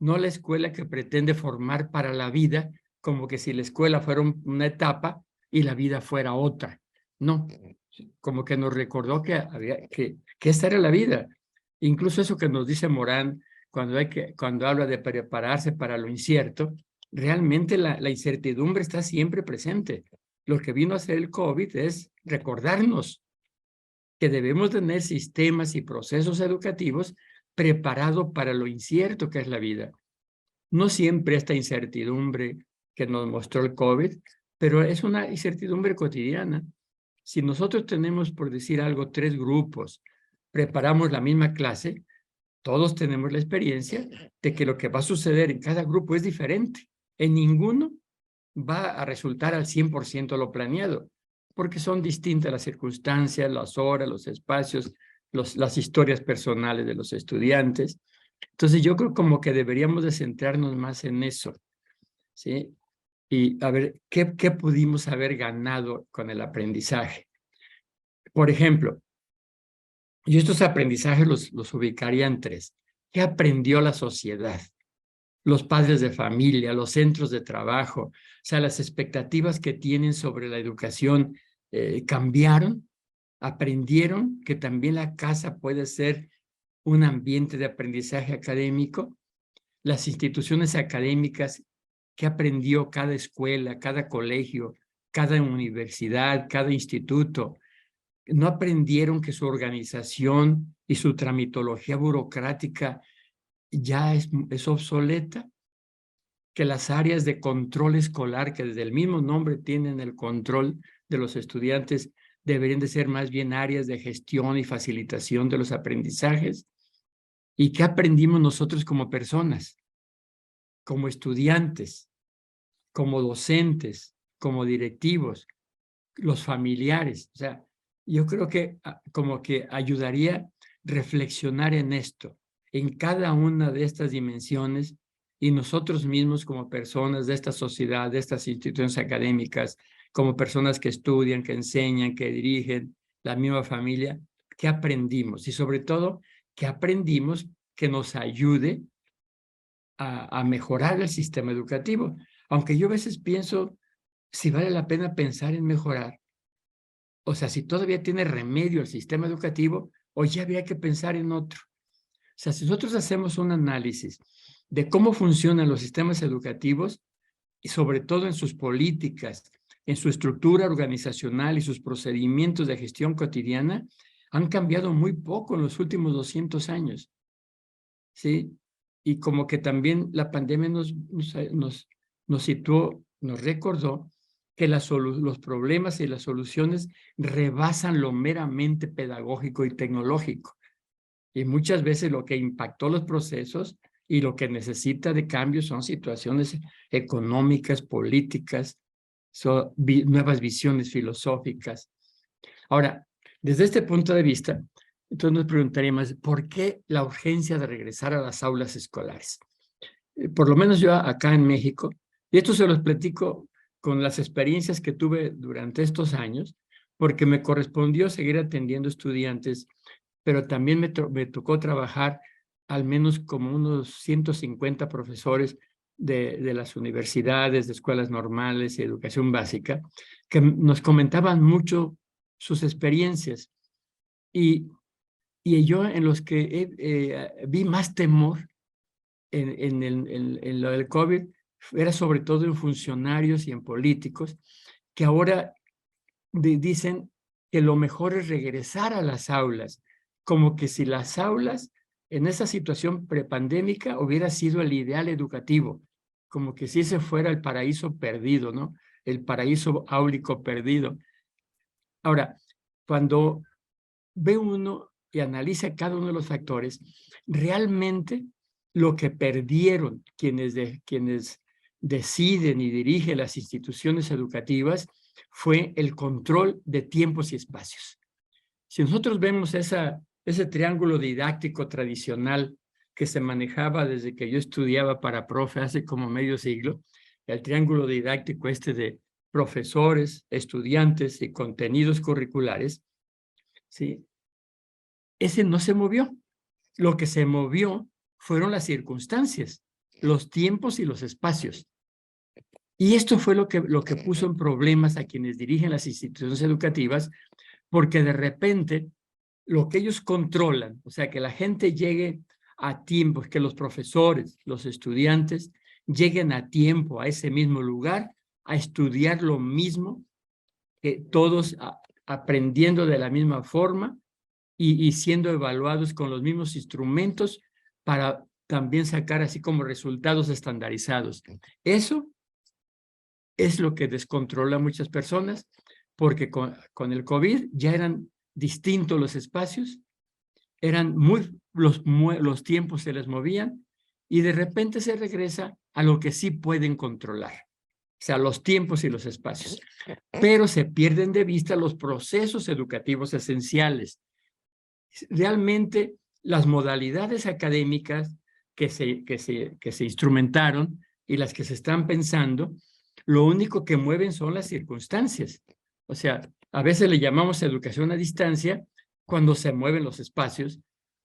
no la escuela que pretende formar para la vida, como que si la escuela fuera una etapa y la vida fuera otra. No, como que nos recordó que esta era la vida. Incluso eso que nos dice Morán, cuando habla de prepararse para lo incierto, realmente la incertidumbre está siempre presente. Lo que vino a hacer el COVID es recordarnos que debemos tener sistemas y procesos educativos preparados para lo incierto que es la vida. No siempre esta incertidumbre que nos mostró el COVID, pero es una incertidumbre cotidiana. Si nosotros tenemos, por decir algo, 3 grupos, preparamos la misma clase, todos tenemos la experiencia de que lo que va a suceder en cada grupo es diferente. En ninguno va a resultar al 100% lo planeado, porque son distintas las circunstancias, las horas, los espacios, las historias personales de los estudiantes. Entonces yo creo como que deberíamos de centrarnos más en eso, ¿sí? Y a ver, ¿qué pudimos haber ganado con el aprendizaje? Por ejemplo, yo estos aprendizajes los ubicaría en 3. ¿Qué aprendió la sociedad? Los padres de familia, los centros de trabajo, o sea, las expectativas que tienen sobre la educación cambiaron, aprendieron que también la casa puede ser un ambiente de aprendizaje académico, las instituciones académicas que aprendió cada escuela, cada colegio, cada universidad, cada instituto, no aprendieron que su organización y su tramitología burocrática ya es obsoleta, que las áreas de control escolar, que desde el mismo nombre tienen el control de los estudiantes, deberían de ser más bien áreas de gestión y facilitación de los aprendizajes. ¿Y qué aprendimos nosotros como personas, como estudiantes, como docentes, como directivos, los familiares? O sea, yo creo que como que ayudaría reflexionar en esto, en cada una de estas dimensiones, y nosotros mismos como personas de esta sociedad, de estas instituciones académicas, como personas que estudian, que enseñan, que dirigen, la misma familia, ¿qué aprendimos? Y sobre todo, ¿qué aprendimos que nos ayude a mejorar el sistema educativo? Aunque yo a veces pienso si vale la pena pensar en mejorar. O sea, si todavía tiene remedio el sistema educativo, o ya habría que pensar en otro. O sea, si nosotros hacemos un análisis de cómo funcionan los sistemas educativos, y sobre todo en sus políticas, en su estructura organizacional y sus procedimientos de gestión cotidiana, han cambiado muy poco en los últimos 200 años. ¿Sí? Y como que también la pandemia nos situó, nos recordó que los problemas y las soluciones rebasan lo meramente pedagógico y tecnológico. Y muchas veces lo que impactó los procesos y lo que necesita de cambio son situaciones económicas, políticas, nuevas visiones filosóficas. Ahora, desde este punto de vista, entonces nos preguntaríamos, ¿por qué la urgencia de regresar a las aulas escolares? Por lo menos yo acá en México, y esto se los platico con las experiencias que tuve durante estos años, porque me correspondió seguir atendiendo estudiantes, pero también me tocó trabajar al menos como unos 150 profesores de las universidades, de escuelas normales y educación básica, que nos comentaban mucho sus experiencias. Y yo en los que vi más temor en lo del COVID era sobre todo en funcionarios y en políticos, que ahora dicen que lo mejor es regresar a las aulas, como que si las aulas en esa situación prepandémica hubiera sido el ideal educativo, como que si ese fuera el paraíso perdido, ¿no? El paraíso áulico perdido. Ahora, cuando ve uno y analiza cada uno de los factores, realmente lo que perdieron quienes deciden y dirigen las instituciones educativas fue el control de tiempos y espacios. Si nosotros vemos ese triángulo didáctico tradicional que se manejaba desde que yo estudiaba para profe hace como medio siglo, el triángulo didáctico de profesores, estudiantes y contenidos curriculares, ¿sí? Ese no se movió. Lo que se movió fueron las circunstancias, los tiempos y los espacios. Y esto fue lo que puso en problemas a quienes dirigen las instituciones educativas, porque de repente lo que ellos controlan, o sea, que la gente llegue a tiempo, que los profesores, los estudiantes lleguen a tiempo a ese mismo lugar, a estudiar lo mismo, que todos aprendiendo de la misma forma y siendo evaluados con los mismos instrumentos para también sacar así como resultados estandarizados. Eso es lo que descontrola a muchas personas, porque con el COVID ya eran distintos los espacios, eran los tiempos se les movían y de repente se regresa a lo que sí pueden controlar, o sea, los tiempos y los espacios. Pero se pierden de vista los procesos educativos esenciales. Realmente las modalidades académicas que se instrumentaron y las que se están pensando, lo único que mueven son las circunstancias. O sea, a veces le llamamos educación a distancia cuando se mueven los espacios,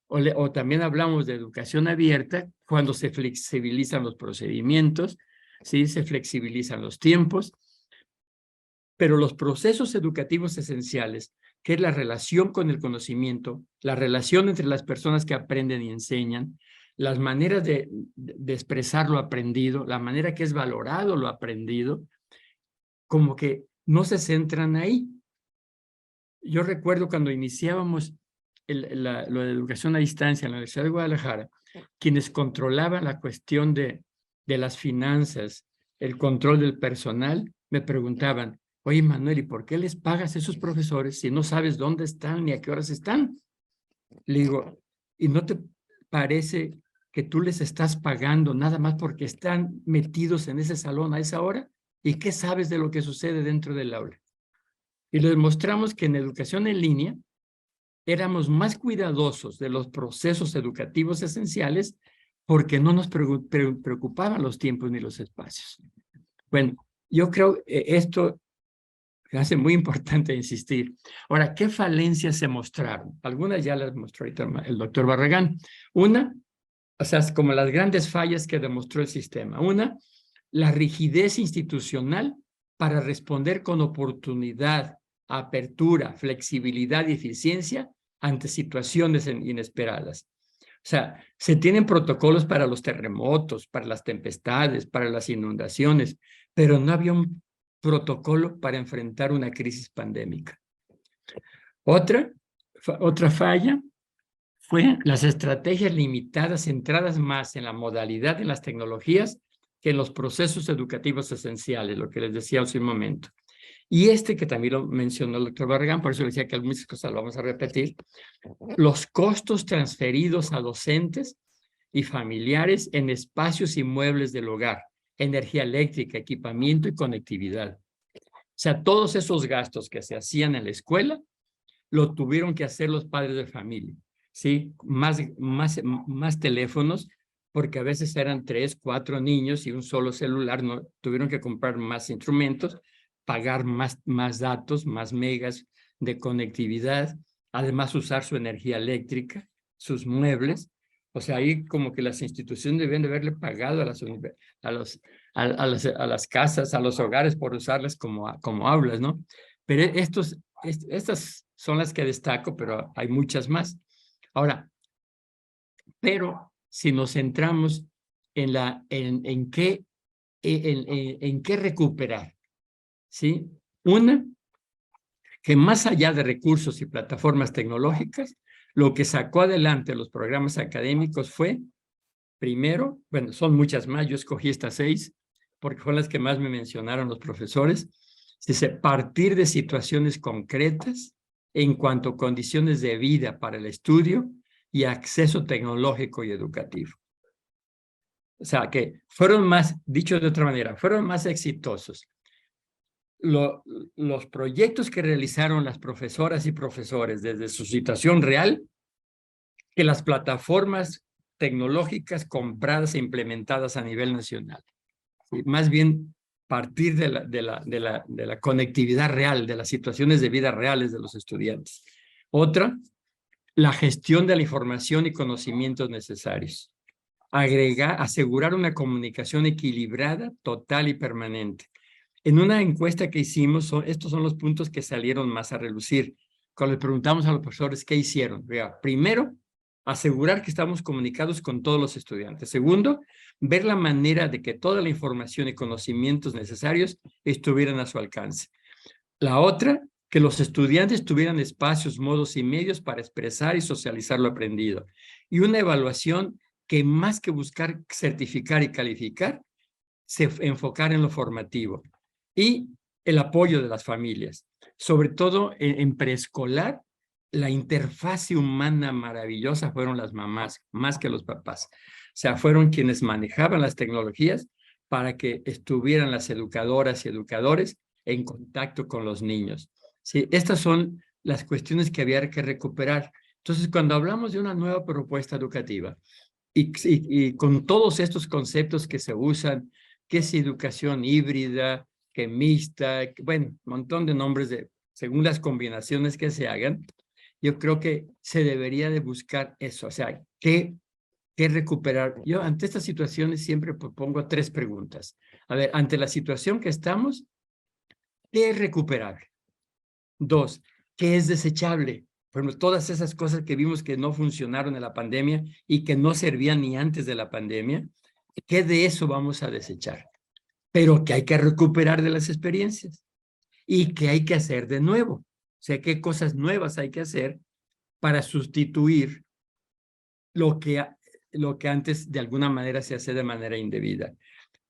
o también hablamos de educación abierta cuando se flexibilizan los procedimientos, ¿sí? Se flexibilizan los tiempos, pero los procesos educativos esenciales, que es la relación con el conocimiento, la relación entre las personas que aprenden y enseñan, las maneras de expresar lo aprendido, la manera que es valorado lo aprendido, como que no se centran ahí. Yo recuerdo cuando iniciábamos lo de educación a distancia en la Universidad de Guadalajara, quienes controlaban la cuestión de las finanzas, el control del personal, me preguntaban, oye, Manuel, ¿y por qué les pagas a esos profesores si no sabes dónde están ni a qué horas están? Le digo, ¿y no te parece que tú les estás pagando nada más porque están metidos en ese salón a esa hora? ¿Y qué sabes de lo que sucede dentro del aula? Y les mostramos que en educación en línea éramos más cuidadosos de los procesos educativos esenciales porque no nos preocupaban los tiempos ni los espacios. Bueno, yo creo esto hace muy importante insistir. Ahora, ¿qué falencias se mostraron? Algunas ya las mostró ahorita el doctor Barragán. Una, o sea, como las grandes fallas que demostró el sistema. Una, la rigidez institucional para responder con oportunidad, apertura, flexibilidad y eficiencia ante situaciones inesperadas. O sea, se tienen protocolos para los terremotos, para las tempestades, para las inundaciones, pero no había un protocolo para enfrentar una crisis pandémica. Otra falla fue las estrategias limitadas centradas más en la modalidad de las tecnologías que en los procesos educativos esenciales, lo que les decía hace un momento. Y que también lo mencionó el doctor Barragán, por eso le decía que algunas cosas lo vamos a repetir, los costos transferidos a docentes y familiares en espacios y muebles del hogar, energía eléctrica, equipamiento y conectividad. O sea, todos esos gastos que se hacían en la escuela, lo tuvieron que hacer los padres de familia, ¿sí? Más teléfonos, porque a veces eran 3, 4 niños y un solo celular, no, tuvieron que comprar más instrumentos, pagar más datos, más megas de conectividad, además usar su energía eléctrica, sus muebles. O sea, ahí como que las instituciones deben de haberle pagado a las casas, a los hogares por usarlas como aulas, ¿no? Pero estas son las que destaco, pero hay muchas más. Ahora, pero si nos centramos en qué recuperar, ¿sí? Una, que más allá de recursos y plataformas tecnológicas, lo que sacó adelante los programas académicos fue, primero, bueno, son muchas más, yo escogí estas 6, porque fueron las que más me mencionaron los profesores, dice, partir de situaciones concretas en cuanto a condiciones de vida para el estudio y acceso tecnológico y educativo. O sea, que fueron más, dicho de otra manera, fueron más exitosos los proyectos que realizaron las profesoras y profesores desde su situación real que las plataformas tecnológicas compradas e implementadas a nivel nacional. ¿Sí? Más bien partir de la conectividad real, de las situaciones de vida reales de los estudiantes. Otra, la gestión de la información y conocimientos necesarios. Asegurar una comunicación equilibrada, total y permanente. En una encuesta que hicimos, estos son los puntos que salieron más a relucir. Cuando le preguntamos a los profesores qué hicieron. Primero, asegurar que estamos comunicados con todos los estudiantes. Segundo, ver la manera de que toda la información y conocimientos necesarios estuvieran a su alcance. La otra, que los estudiantes tuvieran espacios, modos y medios para expresar y socializar lo aprendido. Y una evaluación que más que buscar certificar y calificar, se enfocara en lo formativo. Y el apoyo de las familias. Sobre todo en preescolar, la interfase humana maravillosa fueron las mamás, más que los papás. O sea, fueron quienes manejaban las tecnologías para que estuvieran las educadoras y educadores en contacto con los niños. Sí, estas son las cuestiones que había que recuperar. Entonces, cuando hablamos de una nueva propuesta educativa y con todos estos conceptos que se usan, que es educación híbrida, que mixta, bueno, un montón de nombres según las combinaciones que se hagan, yo creo que se debería de buscar eso, o sea, ¿qué recuperar? Yo ante estas situaciones siempre propongo 3 preguntas. A ver, ante la situación que estamos, ¿qué es recuperable? 2, ¿qué es desechable? Por ejemplo, todas esas cosas que vimos que no funcionaron en la pandemia y que no servían ni antes de la pandemia, ¿qué de eso vamos a desechar? Pero que hay que recuperar de las experiencias y que hay que hacer de nuevo. O sea, qué cosas nuevas hay que hacer para sustituir lo que antes de alguna manera se hace de manera indebida.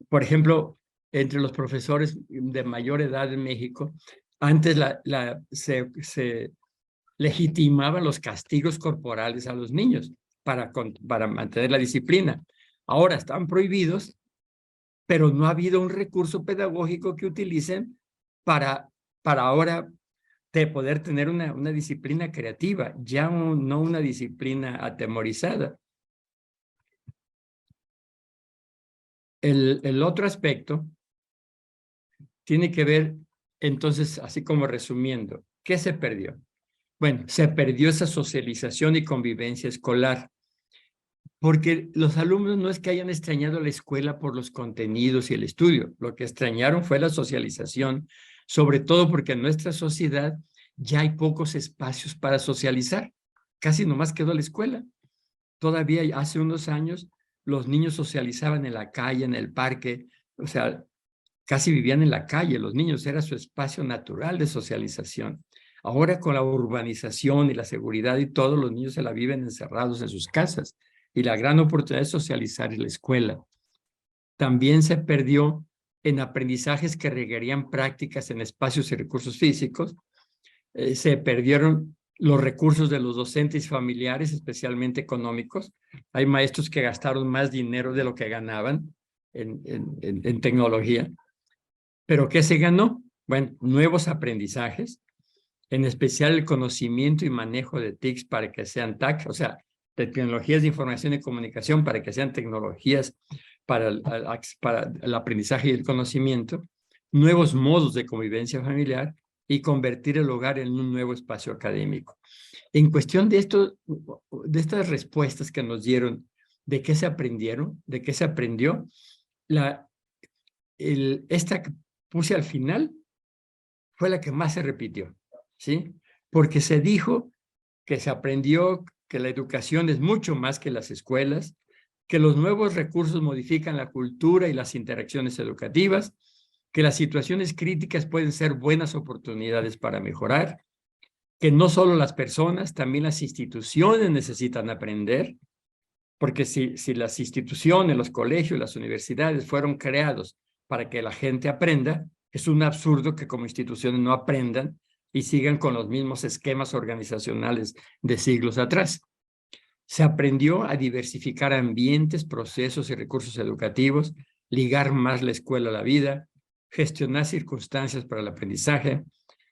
Por ejemplo, entre los profesores de mayor edad en México, antes se legitimaban los castigos corporales a los niños para mantener la disciplina. Ahora están prohibidos, pero no ha habido un recurso pedagógico que utilicen para ahora poder tener una disciplina creativa, ya no una disciplina atemorizada. El otro aspecto tiene que ver, entonces, así como resumiendo, ¿qué se perdió? Bueno, se perdió esa socialización y convivencia escolar, porque los alumnos no es que hayan extrañado la escuela por los contenidos y el estudio, lo que extrañaron fue la socialización, sobre todo porque en nuestra sociedad ya hay pocos espacios para socializar, casi nomás quedó la escuela. Todavía hace unos años los niños socializaban en la calle, en el parque, o sea, casi vivían en la calle, los niños era su espacio natural de socialización. Ahora con la urbanización y la seguridad y todo, los niños se la viven encerrados en sus casas y la gran oportunidad de socializar en la escuela. También se perdió en aprendizajes que requerían prácticas en espacios y recursos físicos. Se perdieron los recursos de los docentes familiares, especialmente económicos. Hay maestros que gastaron más dinero de lo que ganaban en tecnología. ¿Pero qué se ganó? Bueno, nuevos aprendizajes, en especial el conocimiento y manejo de TICs para que sean TAC, o sea, de tecnologías de información y comunicación para que sean tecnologías para el aprendizaje y el conocimiento, nuevos modos de convivencia familiar y convertir el hogar en un nuevo espacio académico. En cuestión de estas respuestas que nos dieron, de qué se aprendieron, de qué se aprendió, esta que puse al final fue la que más se repitió, ¿sí? Porque se dijo que se aprendió que la educación es mucho más que las escuelas, que los nuevos recursos modifican la cultura y las interacciones educativas, que las situaciones críticas pueden ser buenas oportunidades para mejorar, que no solo las personas, también las instituciones necesitan aprender, porque si las instituciones, los colegios, las universidades fueron creados para que la gente aprenda, es un absurdo que como instituciones no aprendan y sigan con los mismos esquemas organizacionales de siglos atrás. Se aprendió a diversificar ambientes, procesos y recursos educativos, ligar más la escuela a la vida, gestionar circunstancias para el aprendizaje.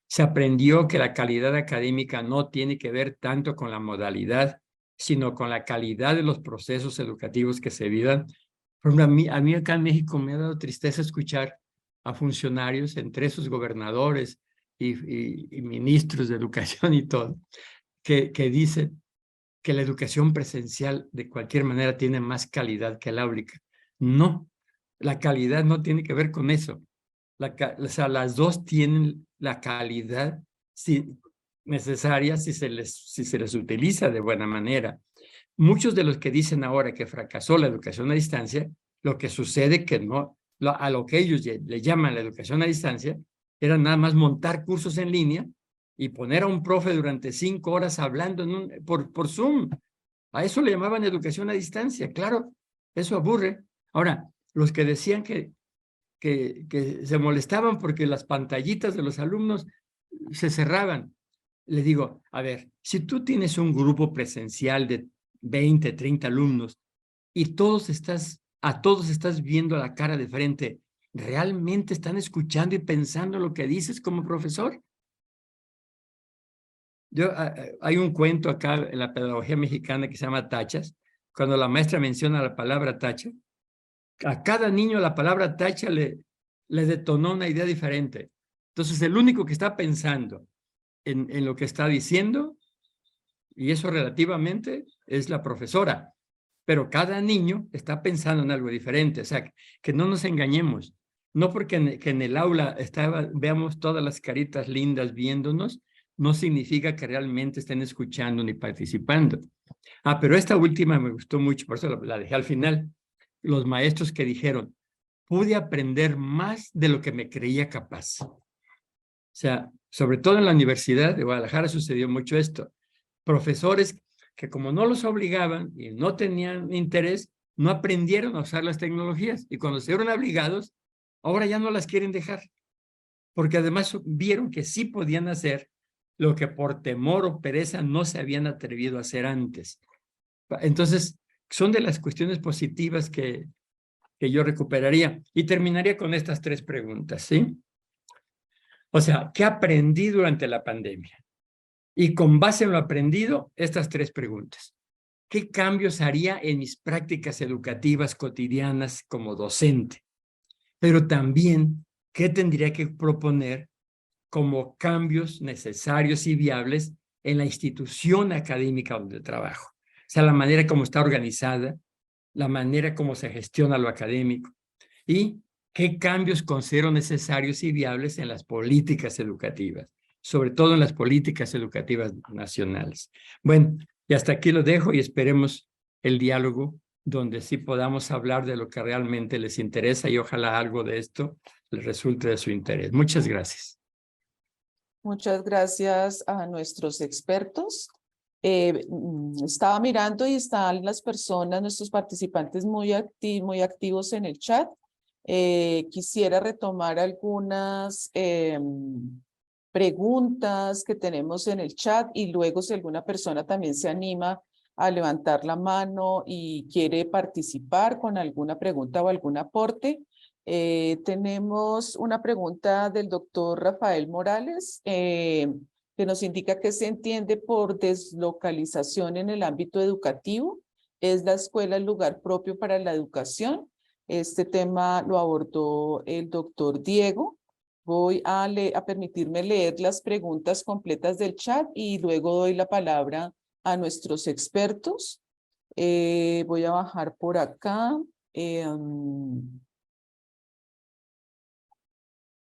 Se aprendió que la calidad académica no tiene que ver tanto con la modalidad, sino con la calidad de los procesos educativos que se vivan. Por ejemplo, a mí acá en México me ha dado tristeza escuchar a funcionarios, entre esos gobernadores y ministros de educación y todo, que dicen que la educación presencial de cualquier manera tiene más calidad que la áulica. No, la calidad no tiene que ver con eso. O sea, las dos tienen la calidad necesaria si se les utiliza de buena manera. muchos de los que dicen ahora que fracasó la educación a distancia, lo que sucede que no, a lo que ellos le llaman la educación a distancia, era nada más montar cursos en línea y poner a un profe durante 5 horas hablando por Zoom. A eso le llamaban educación a distancia. Claro, eso aburre. Ahora, los que decían que se molestaban porque las pantallitas de los alumnos se cerraban. Le digo, a ver, si tú tienes un grupo presencial de 20, 30 alumnos y a todos estás viendo la cara de frente, ¿realmente están escuchando y pensando lo que dices como profesor? Hay un cuento acá en la pedagogía mexicana que se llama tachas. Cuando la maestra menciona la palabra tacha, a cada niño la palabra tacha le detonó una idea diferente. Entonces, el único que está pensando en lo que está diciendo, y eso relativamente, es la profesora. Pero cada niño está pensando en algo diferente. O sea, que no nos engañemos. No porque en el aula veamos todas las caritas lindas viéndonos, no significa que realmente estén escuchando ni participando. Pero esta última me gustó mucho, por eso la dejé al final. Los maestros que dijeron, pude aprender más de lo que me creía capaz. O sea, sobre todo en la Universidad de Guadalajara sucedió mucho esto. Profesores que como no los obligaban y no tenían interés, no aprendieron a usar las tecnologías. Y cuando se vieron obligados, ahora ya no las quieren dejar. Porque además vieron que sí podían hacer lo que por temor o pereza no se habían atrevido a hacer antes. Entonces, son de las cuestiones positivas que yo recuperaría. Y terminaría con estas 3 preguntas, ¿sí? O sea, ¿qué aprendí durante la pandemia? Y con base en lo aprendido, estas 3 preguntas. ¿Qué cambios haría en mis prácticas educativas cotidianas como docente? Pero también, ¿qué tendría que proponer como cambios necesarios y viables en la institución académica donde trabajo? O sea, la manera como está organizada, la manera como se gestiona lo académico y qué cambios considero necesarios y viables en las políticas educativas, sobre todo en las políticas educativas nacionales. Bueno, y hasta aquí lo dejo y esperemos el diálogo donde sí podamos hablar de lo que realmente les interesa y ojalá algo de esto les resulte de su interés. Muchas gracias. Muchas gracias a nuestros expertos. Estaba mirando y están las personas, nuestros participantes muy activos en el chat. Quisiera retomar algunas preguntas que tenemos en el chat y luego si alguna persona también se anima a levantar la mano y quiere participar con alguna pregunta o algún aporte. Tenemos una pregunta del doctor Rafael Morales que nos indica que se entiende por deslocalización en el ámbito educativo. ¿Es la escuela el lugar propio para la educación? Este tema lo abordó el doctor Diego. Voy a permitirme leer las preguntas completas del chat y luego doy la palabra a nuestros expertos. Voy a bajar por acá.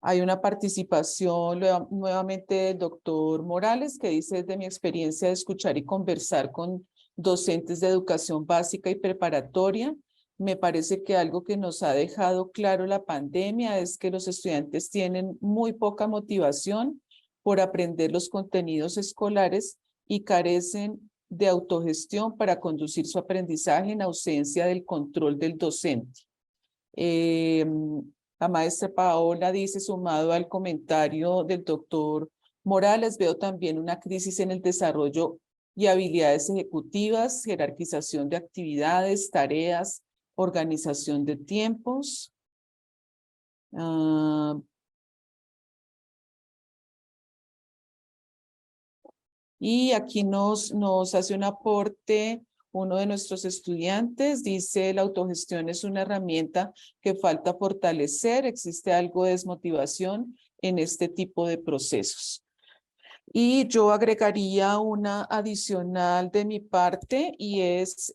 Hay una participación nuevamente del doctor Morales que dice: desde mi experiencia de escuchar y conversar con docentes de educación básica y preparatoria, me parece que algo que nos ha dejado claro la pandemia es que los estudiantes tienen muy poca motivación por aprender los contenidos escolares y carecen de autogestión para conducir su aprendizaje en ausencia del control del docente. La maestra Paola dice, sumado al comentario del doctor Morales, veo también una crisis en el desarrollo y habilidades ejecutivas, jerarquización de actividades, tareas, organización de tiempos. Y aquí nos hace un aporte uno de nuestros estudiantes, dice: la autogestión es una herramienta que falta fortalecer, existe algo de desmotivación en este tipo de procesos. Y yo agregaría una adicional de mi parte y es,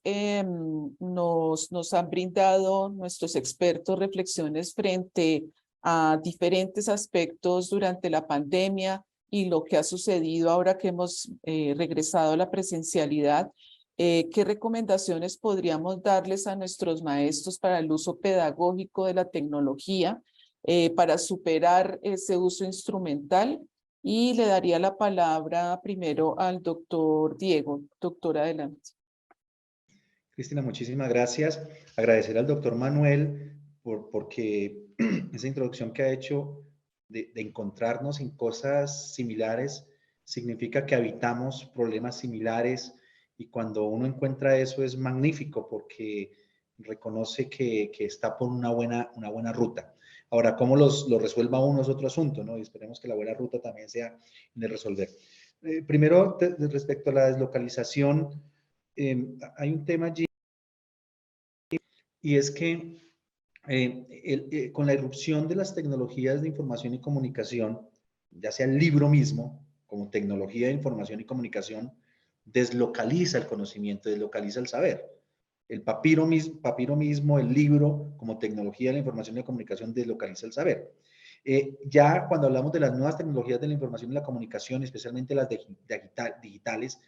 nos han brindado nuestros expertos reflexiones frente a diferentes aspectos durante la pandemia y lo que ha sucedido ahora que hemos regresado a la presencialidad. ¿Qué recomendaciones podríamos darles a nuestros maestros para el uso pedagógico de la tecnología, para superar ese uso instrumental? Y le daría la palabra primero al doctor Diego. Doctor, adelante. Cristina, muchísimas gracias. Agradecer al doctor Manuel porque esa introducción que ha hecho de encontrarnos en cosas similares significa que habitamos problemas similares, y cuando uno encuentra eso es magnífico porque reconoce que está por una buena ruta. Ahora, cómo lo resuelva uno es otro asunto, ¿no? Y esperemos que la buena ruta también sea de resolver. Primero, respecto a la deslocalización, hay un tema allí, y es que con la irrupción de las tecnologías de información y comunicación, ya sea el libro mismo, como tecnología de información y comunicación, deslocaliza el conocimiento, deslocaliza el saber. El papiro mismo, el libro, como tecnología de la información y la comunicación, deslocaliza el saber. Ya cuando hablamos de las nuevas tecnologías de la información y la comunicación, especialmente las digitales,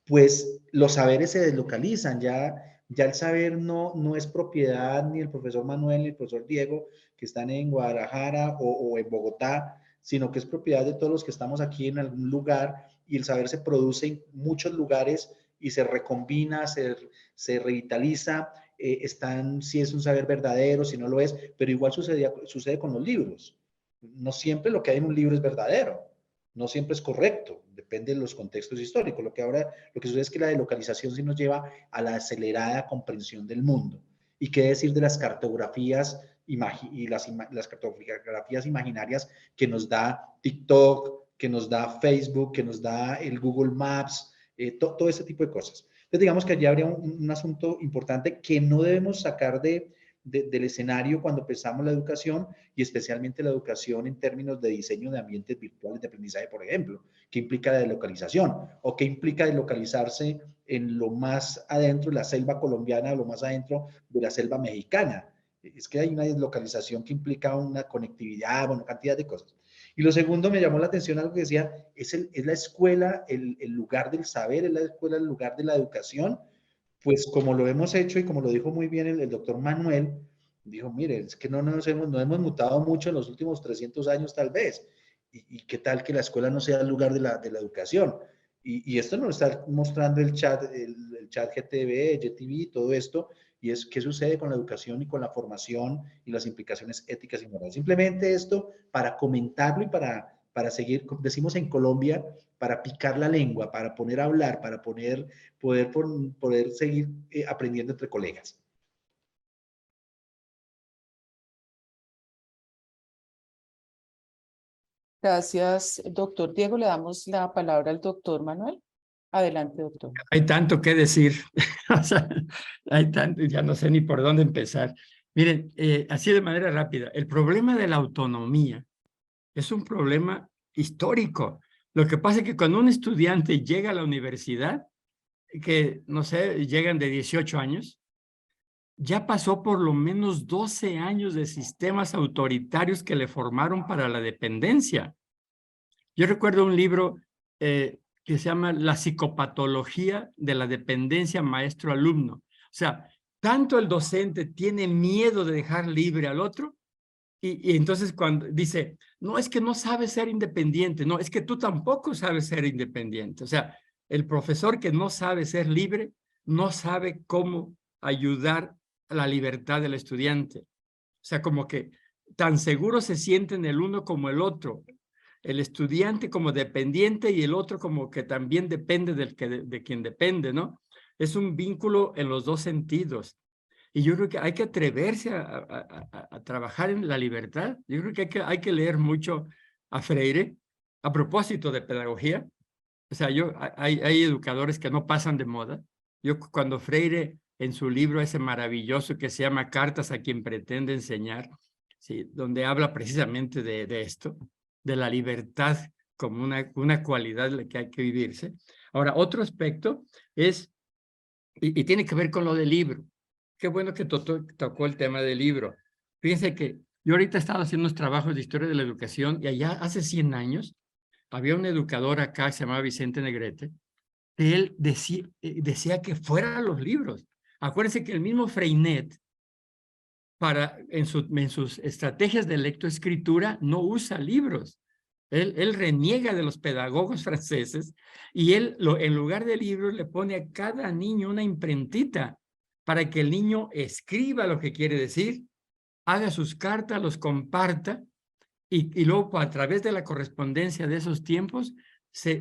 pues los saberes se deslocalizan. Ya el saber no es propiedad ni del profesor Manuel ni el profesor Diego, que están en Guadalajara o en Bogotá, sino que es propiedad de todos los que estamos aquí en algún lugar, y el saber se produce en muchos lugares y se recombina, se revitaliza. Si es un saber verdadero, si no lo es, pero igual sucede con los libros. No siempre lo que hay en un libro es verdadero, no siempre es correcto, depende de los contextos históricos. Lo que sucede es que la delocalización sí nos lleva a la acelerada comprensión del mundo. ¿Y qué decir de las cartografías y las cartografías imaginarias que nos da TikTok, que nos da Facebook, que nos da el Google Maps, todo ese tipo de cosas? Entonces, digamos que allí habría un asunto importante que no debemos sacar del escenario cuando pensamos la educación, y especialmente la educación en términos de diseño de ambientes virtuales de aprendizaje, por ejemplo. ¿Qué implica la deslocalización? ¿O qué implica deslocalizarse en lo más adentro de la selva colombiana, o lo más adentro de la selva mexicana? Es que hay una deslocalización que implica una conectividad, bueno, cantidad de cosas. Y lo segundo, me llamó la atención algo que decía, es la escuela el lugar del saber, es la escuela el lugar de la educación. Pues como lo hemos hecho y como lo dijo muy bien el doctor Manuel, dijo, mire, es que no hemos mutado mucho en los últimos 300 años tal vez. ¿Y qué tal que la escuela no sea el lugar de la educación? Y esto nos lo está mostrando el chat GTV, GTV, todo esto, y es qué sucede con la educación y con la formación y las implicaciones éticas y morales. Simplemente esto para comentarlo y para seguir, decimos en Colombia, para picar la lengua, para poner a hablar, para poder seguir aprendiendo entre colegas. Gracias, doctor Diego. Le damos la palabra al doctor Manuel. Adelante, doctor. Hay tanto que decir, o sea, hay tanto, ya no sé ni por dónde empezar. Miren, así de manera rápida, el problema de la autonomía es un problema histórico. Lo que pasa es que cuando un estudiante llega a la universidad, que no sé, llegan de 18 años, ya pasó por lo menos 12 años de sistemas autoritarios que le formaron para la dependencia. Yo recuerdo un libro que se llama La psicopatología de la dependencia maestro-alumno. O sea, tanto el docente tiene miedo de dejar libre al otro, y entonces cuando dice, no, es que no sabe ser independiente, no, es que tú tampoco sabes ser independiente. O sea, el profesor que no sabe ser libre, no sabe cómo ayudar a la libertad del estudiante. O sea, como que tan seguro se sienten el uno como el otro. El estudiante como dependiente y el otro como que también depende de quien depende, ¿no? Es un vínculo en los dos sentidos. Y yo creo que hay que atreverse a trabajar en la libertad. Yo creo que hay que leer mucho a Freire. A propósito de pedagogía, o sea, hay educadores que no pasan de moda. Yo cuando Freire, en su libro ese maravilloso que se llama Cartas a quien pretende enseñar, ¿sí?, donde habla precisamente de esto, de la libertad como una cualidad que hay que vivirse. Ahora, otro aspecto es, y tiene que ver con lo del libro. Qué bueno que tocó el tema del libro. Fíjense que yo ahorita he estado haciendo unos trabajos de historia de la educación, y allá hace 100 años había un educador acá que se llamaba Vicente Negrete, él decía que fueran los libros. Acuérdense que el mismo Freinet, en sus estrategias de lectoescritura, no usa libros. Él reniega de los pedagogos franceses y en lugar de libros le pone a cada niño una imprentita para que el niño escriba lo que quiere decir, haga sus cartas, los comparta y luego a través de la correspondencia de esos tiempos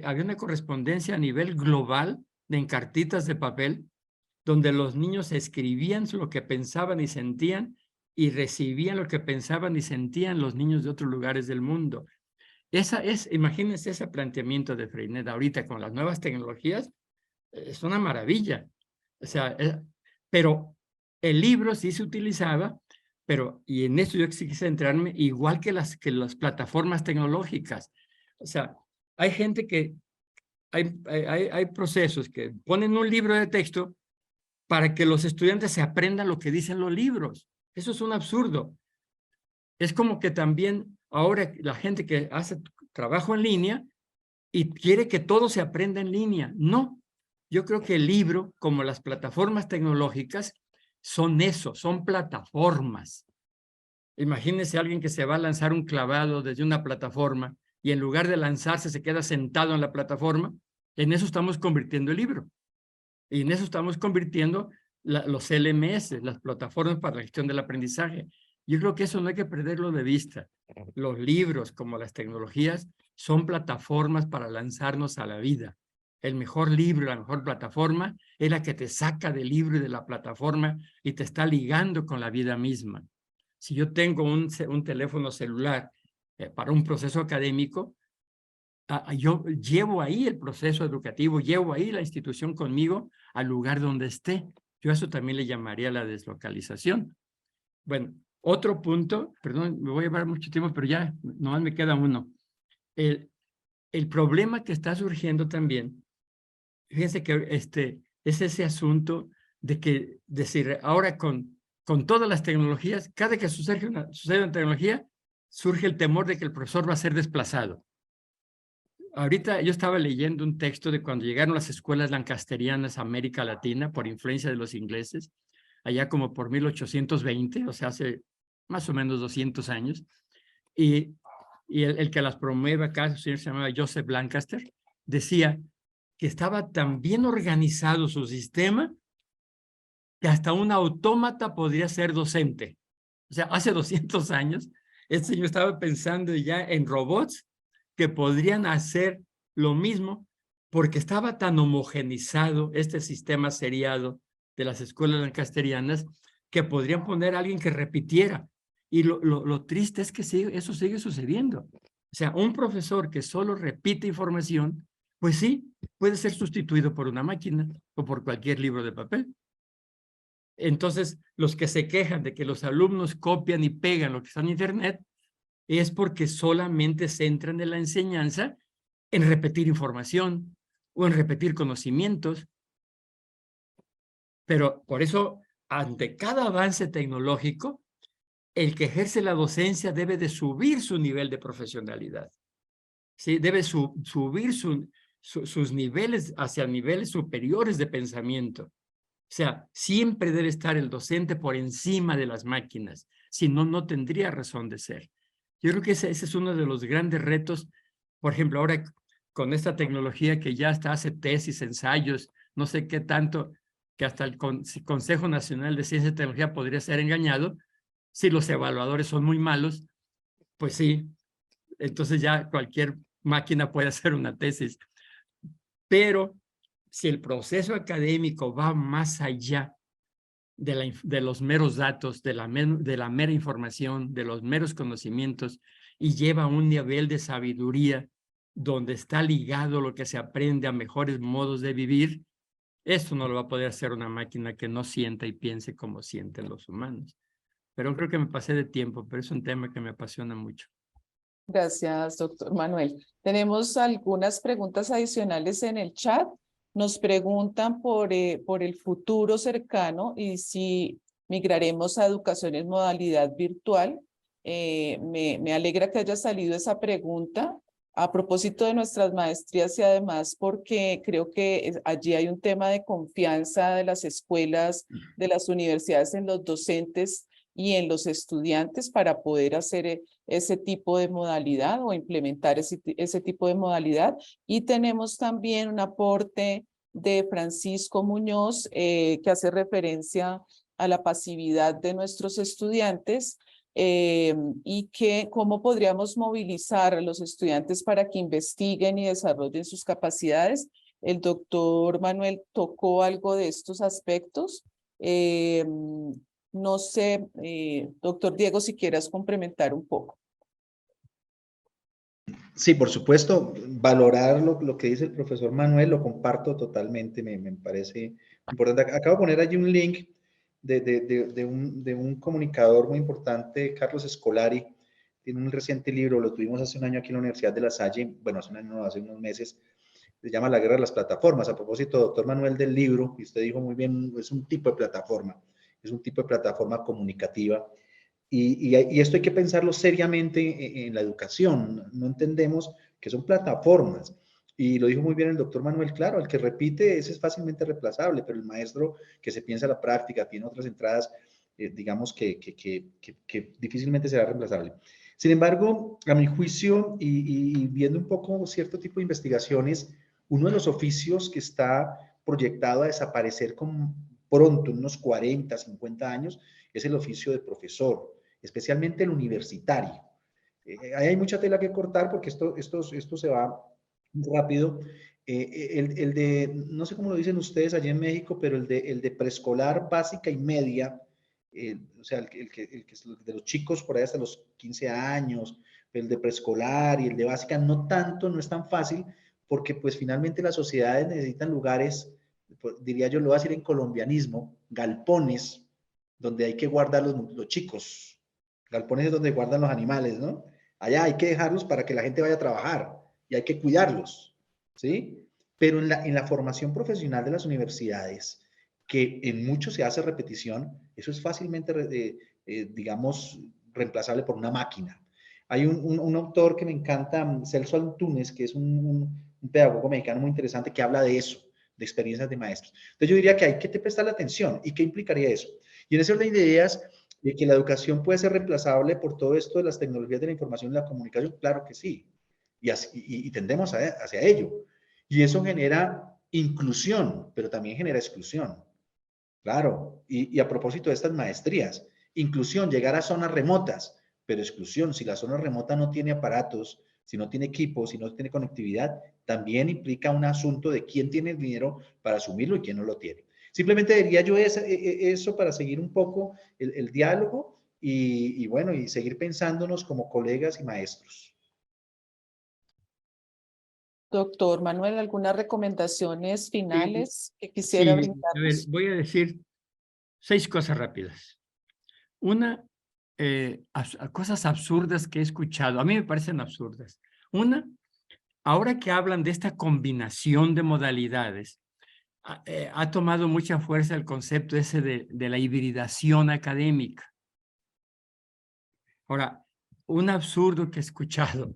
había una correspondencia a nivel global en cartitas de papel donde los niños escribían lo que pensaban y sentían y recibían lo que pensaban y sentían los niños de otros lugares del mundo. Imagínense ese planteamiento de Freinet ahorita con las nuevas tecnologías, es una maravilla. O sea, pero el libro sí se utilizaba, y en eso yo quise centrarme, igual que las plataformas tecnológicas. O sea, hay gente que, hay procesos que ponen un libro de texto para que los estudiantes se aprendan lo que dicen los libros. Eso es un absurdo. Es como que también ahora la gente que hace trabajo en línea y quiere que todo se aprenda en línea. No, yo creo que el libro, como las plataformas tecnológicas, son eso, son plataformas. Imagínense a alguien que se va a lanzar un clavado desde una plataforma y en lugar de lanzarse se queda sentado en la plataforma. En eso estamos convirtiendo el libro. Y en eso estamos convirtiendo los LMS, las plataformas para la gestión del aprendizaje. Yo creo que eso no hay que perderlo de vista. Los libros, como las tecnologías, son plataformas para lanzarnos a la vida. El mejor libro, la mejor plataforma, es la que te saca del libro y de la plataforma y te está ligando con la vida misma. Si yo tengo un teléfono celular para un proceso académico, yo llevo ahí el proceso educativo, llevo ahí la institución conmigo al lugar donde esté. Yo a eso también le llamaría la deslocalización. Bueno, otro punto, perdón, me voy a llevar mucho tiempo, pero ya nomás me queda uno. El problema que está surgiendo también, fíjense que es ese asunto de que decir, ahora con todas las tecnologías, cada que sucede una tecnología, surge el temor de que el profesor va a ser desplazado. Ahorita yo estaba leyendo un texto de cuando llegaron las escuelas lancasterianas a América Latina por influencia de los ingleses, allá como por 1820, o sea, hace más o menos 200 años, y el que las promueve acá, el señor se llamaba Joseph Lancaster, decía que estaba tan bien organizado su sistema que hasta un autómata podría ser docente. O sea, hace 200 años, este señor estaba pensando ya en robots que podrían hacer lo mismo porque estaba tan homogenizado este sistema seriado de las escuelas lancasterianas que podrían poner a alguien que repitiera. Y lo triste es que eso sigue sucediendo. O sea, un profesor que solo repite información, pues sí, puede ser sustituido por una máquina o por cualquier libro de papel. Entonces, los que se quejan de que los alumnos copian y pegan lo que está en Internet es porque solamente se centran en la enseñanza en repetir información o en repetir conocimientos. Pero por eso, ante cada avance tecnológico, el que ejerce la docencia debe de subir su nivel de profesionalidad. ¿Sí? Debe subir sus niveles hacia niveles superiores de pensamiento. O sea, siempre debe estar el docente por encima de las máquinas, si no, no tendría razón de ser. Yo creo que ese es uno de los grandes retos, por ejemplo, ahora con esta tecnología que ya hasta hace tesis, ensayos, no sé qué tanto, que hasta el Consejo Nacional de Ciencia y Tecnología podría ser engañado, si los evaluadores son muy malos, pues sí, entonces ya cualquier máquina puede hacer una tesis. Pero si el proceso académico va más allá de los meros datos, de la mera información, de los meros conocimientos, y lleva a un nivel de sabiduría donde está ligado lo que se aprende a mejores modos de vivir, eso no lo va a poder hacer una máquina que no sienta y piense como sienten los humanos. Pero creo que me pasé de tiempo, pero es un tema que me apasiona mucho. Gracias, doctor Manuel. Tenemos algunas preguntas adicionales en el chat. Nos preguntan por el futuro cercano y si migraremos a educación en modalidad virtual. Me alegra que haya salido esa pregunta A propósito de nuestras maestrías y además porque creo que allí hay un tema de confianza de las escuelas, de las universidades en los docentes y en los estudiantes para poder hacer ese tipo de modalidad o implementar ese tipo de modalidad. Y tenemos también un aporte de Francisco Muñoz que hace referencia a la pasividad de nuestros estudiantes y que cómo podríamos movilizar a los estudiantes para que investiguen y desarrollen sus capacidades. El doctor Manuel tocó algo de estos aspectos. No sé, doctor Diego, si quieras complementar un poco. Sí, por supuesto, valorar lo que dice el profesor Manuel, lo comparto totalmente, me parece importante. Acabo de poner allí un link de un comunicador muy importante, Carlos Escolari, tiene un reciente libro, lo tuvimos hace un año aquí en la Universidad de La Salle, bueno, hace un año, no, hace unos meses, se llama La Guerra de las Plataformas. A propósito, doctor Manuel, del libro, y usted dijo muy bien, es un tipo de plataforma, es un tipo de plataforma comunicativa. Y esto hay que pensarlo seriamente en la educación. No entendemos que son plataformas. Y lo dijo muy bien el doctor Manuel, claro, el que repite ese es fácilmente reemplazable, pero el maestro que se piensa la práctica, tiene otras entradas, digamos que difícilmente será reemplazable. Sin embargo, a mi juicio, y viendo un poco cierto tipo de investigaciones, uno de los oficios que está proyectado a desaparecer con pronto, unos 40, 50 años, es el oficio de profesor, especialmente el universitario. Ahí hay mucha tela que cortar porque esto se va rápido. El de, no sé cómo lo dicen ustedes allá en México, pero el de preescolar básica y media, o sea, el que de los chicos por ahí hasta los 15 años, el de preescolar y el de básica, no tanto, no es tan fácil, porque pues finalmente las sociedades necesitan lugares, diría yo, lo voy a decir en colombianismo, galpones, donde hay que guardar los chicos. Galpones es donde guardan los animales, ¿no? Allá hay que dejarlos para que la gente vaya a trabajar y hay que cuidarlos, ¿sí? Pero en la formación profesional de las universidades, que en mucho se hace repetición, eso es fácilmente, digamos, reemplazable por una máquina. Hay un autor que me encanta, Celso Antunes, que es un pedagogo mexicano muy interesante que habla de eso, de experiencias de maestros. Entonces yo diría que hay que prestarle atención. ¿Y qué implicaría eso? Y en ese orden de ideas, de que la educación puede ser reemplazable por todo esto de las tecnologías de la información y la comunicación, claro que sí. Y tendemos hacia ello. Y eso genera inclusión, pero también genera exclusión. Claro. Y a propósito de estas maestrías, inclusión, llegar a zonas remotas, pero exclusión, si la zona remota no tiene aparatos, si no tiene equipos, si no tiene conectividad, también implica un asunto de quién tiene el dinero para asumirlo y quién no lo tiene. Simplemente diría yo eso para seguir un poco el diálogo y bueno, y seguir pensándonos como colegas y maestros. Doctor Manuel, ¿algunas recomendaciones finales que quisiera Sí, a ver, brindarnos? voy a decir 6 cosas rápidas. Una, cosas absurdas que he escuchado, a mí me parecen absurdas. Una, ahora que hablan de esta combinación de modalidades, ha tomado mucha fuerza el concepto ese de la hibridación académica. Ahora, un absurdo que he escuchado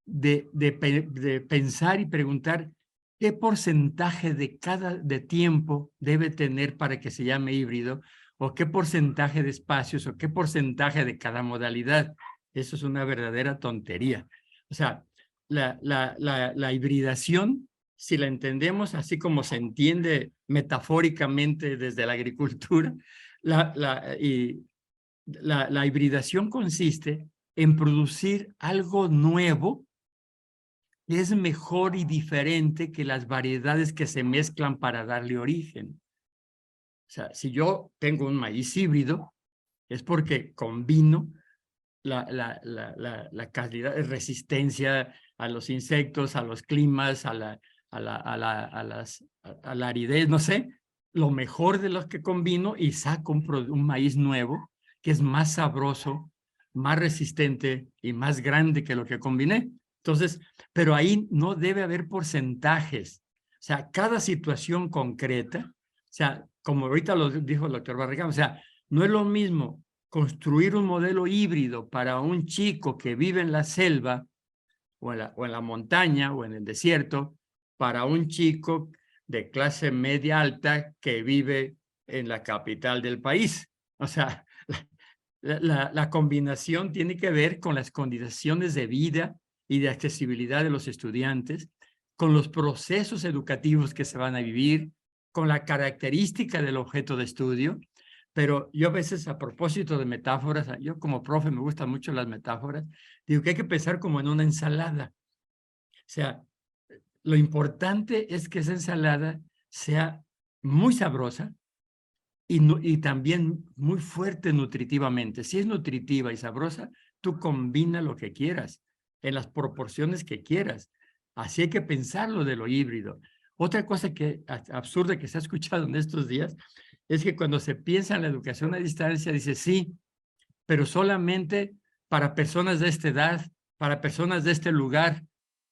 de pensar y preguntar qué porcentaje de tiempo debe tener para que se llame híbrido, o qué porcentaje de espacios, o qué porcentaje de cada modalidad. Eso es una verdadera tontería. O sea, la hibridación, si la entendemos así como se entiende metafóricamente desde la agricultura, la hibridación consiste en producir algo nuevo que es mejor y diferente que las variedades que se mezclan para darle origen. O sea, si yo tengo un maíz híbrido, es porque combino la calidad de resistencia a los insectos, a los climas, a la aridez, no sé, lo mejor de los que combino y saco un maíz nuevo que es más sabroso, más resistente y más grande que lo que combiné. Entonces, pero ahí no debe haber porcentajes. O sea, cada situación concreta, o sea, como ahorita lo dijo el doctor Barragán, o sea, no es lo mismo construir un modelo híbrido para un chico que vive en la selva o en la montaña o en el desierto para un chico de clase media alta que vive en la capital del país. O sea, la combinación tiene que ver con las condiciones de vida y de accesibilidad de los estudiantes, con los procesos educativos que se van a vivir, con la característica del objeto de estudio. Pero yo a veces, a propósito de metáforas, yo como profe me gustan mucho las metáforas, digo que hay que pensar como en una ensalada. O sea, lo importante es que esa ensalada sea muy sabrosa y también muy fuerte nutritivamente. Si es nutritiva y sabrosa, tú combina lo que quieras, en las proporciones que quieras. Así hay que pensarlo de lo híbrido. Otra cosa que absurda que se ha escuchado en estos días es que cuando se piensa en la educación a distancia, dice sí, pero solamente para personas de esta edad, para personas de este lugar.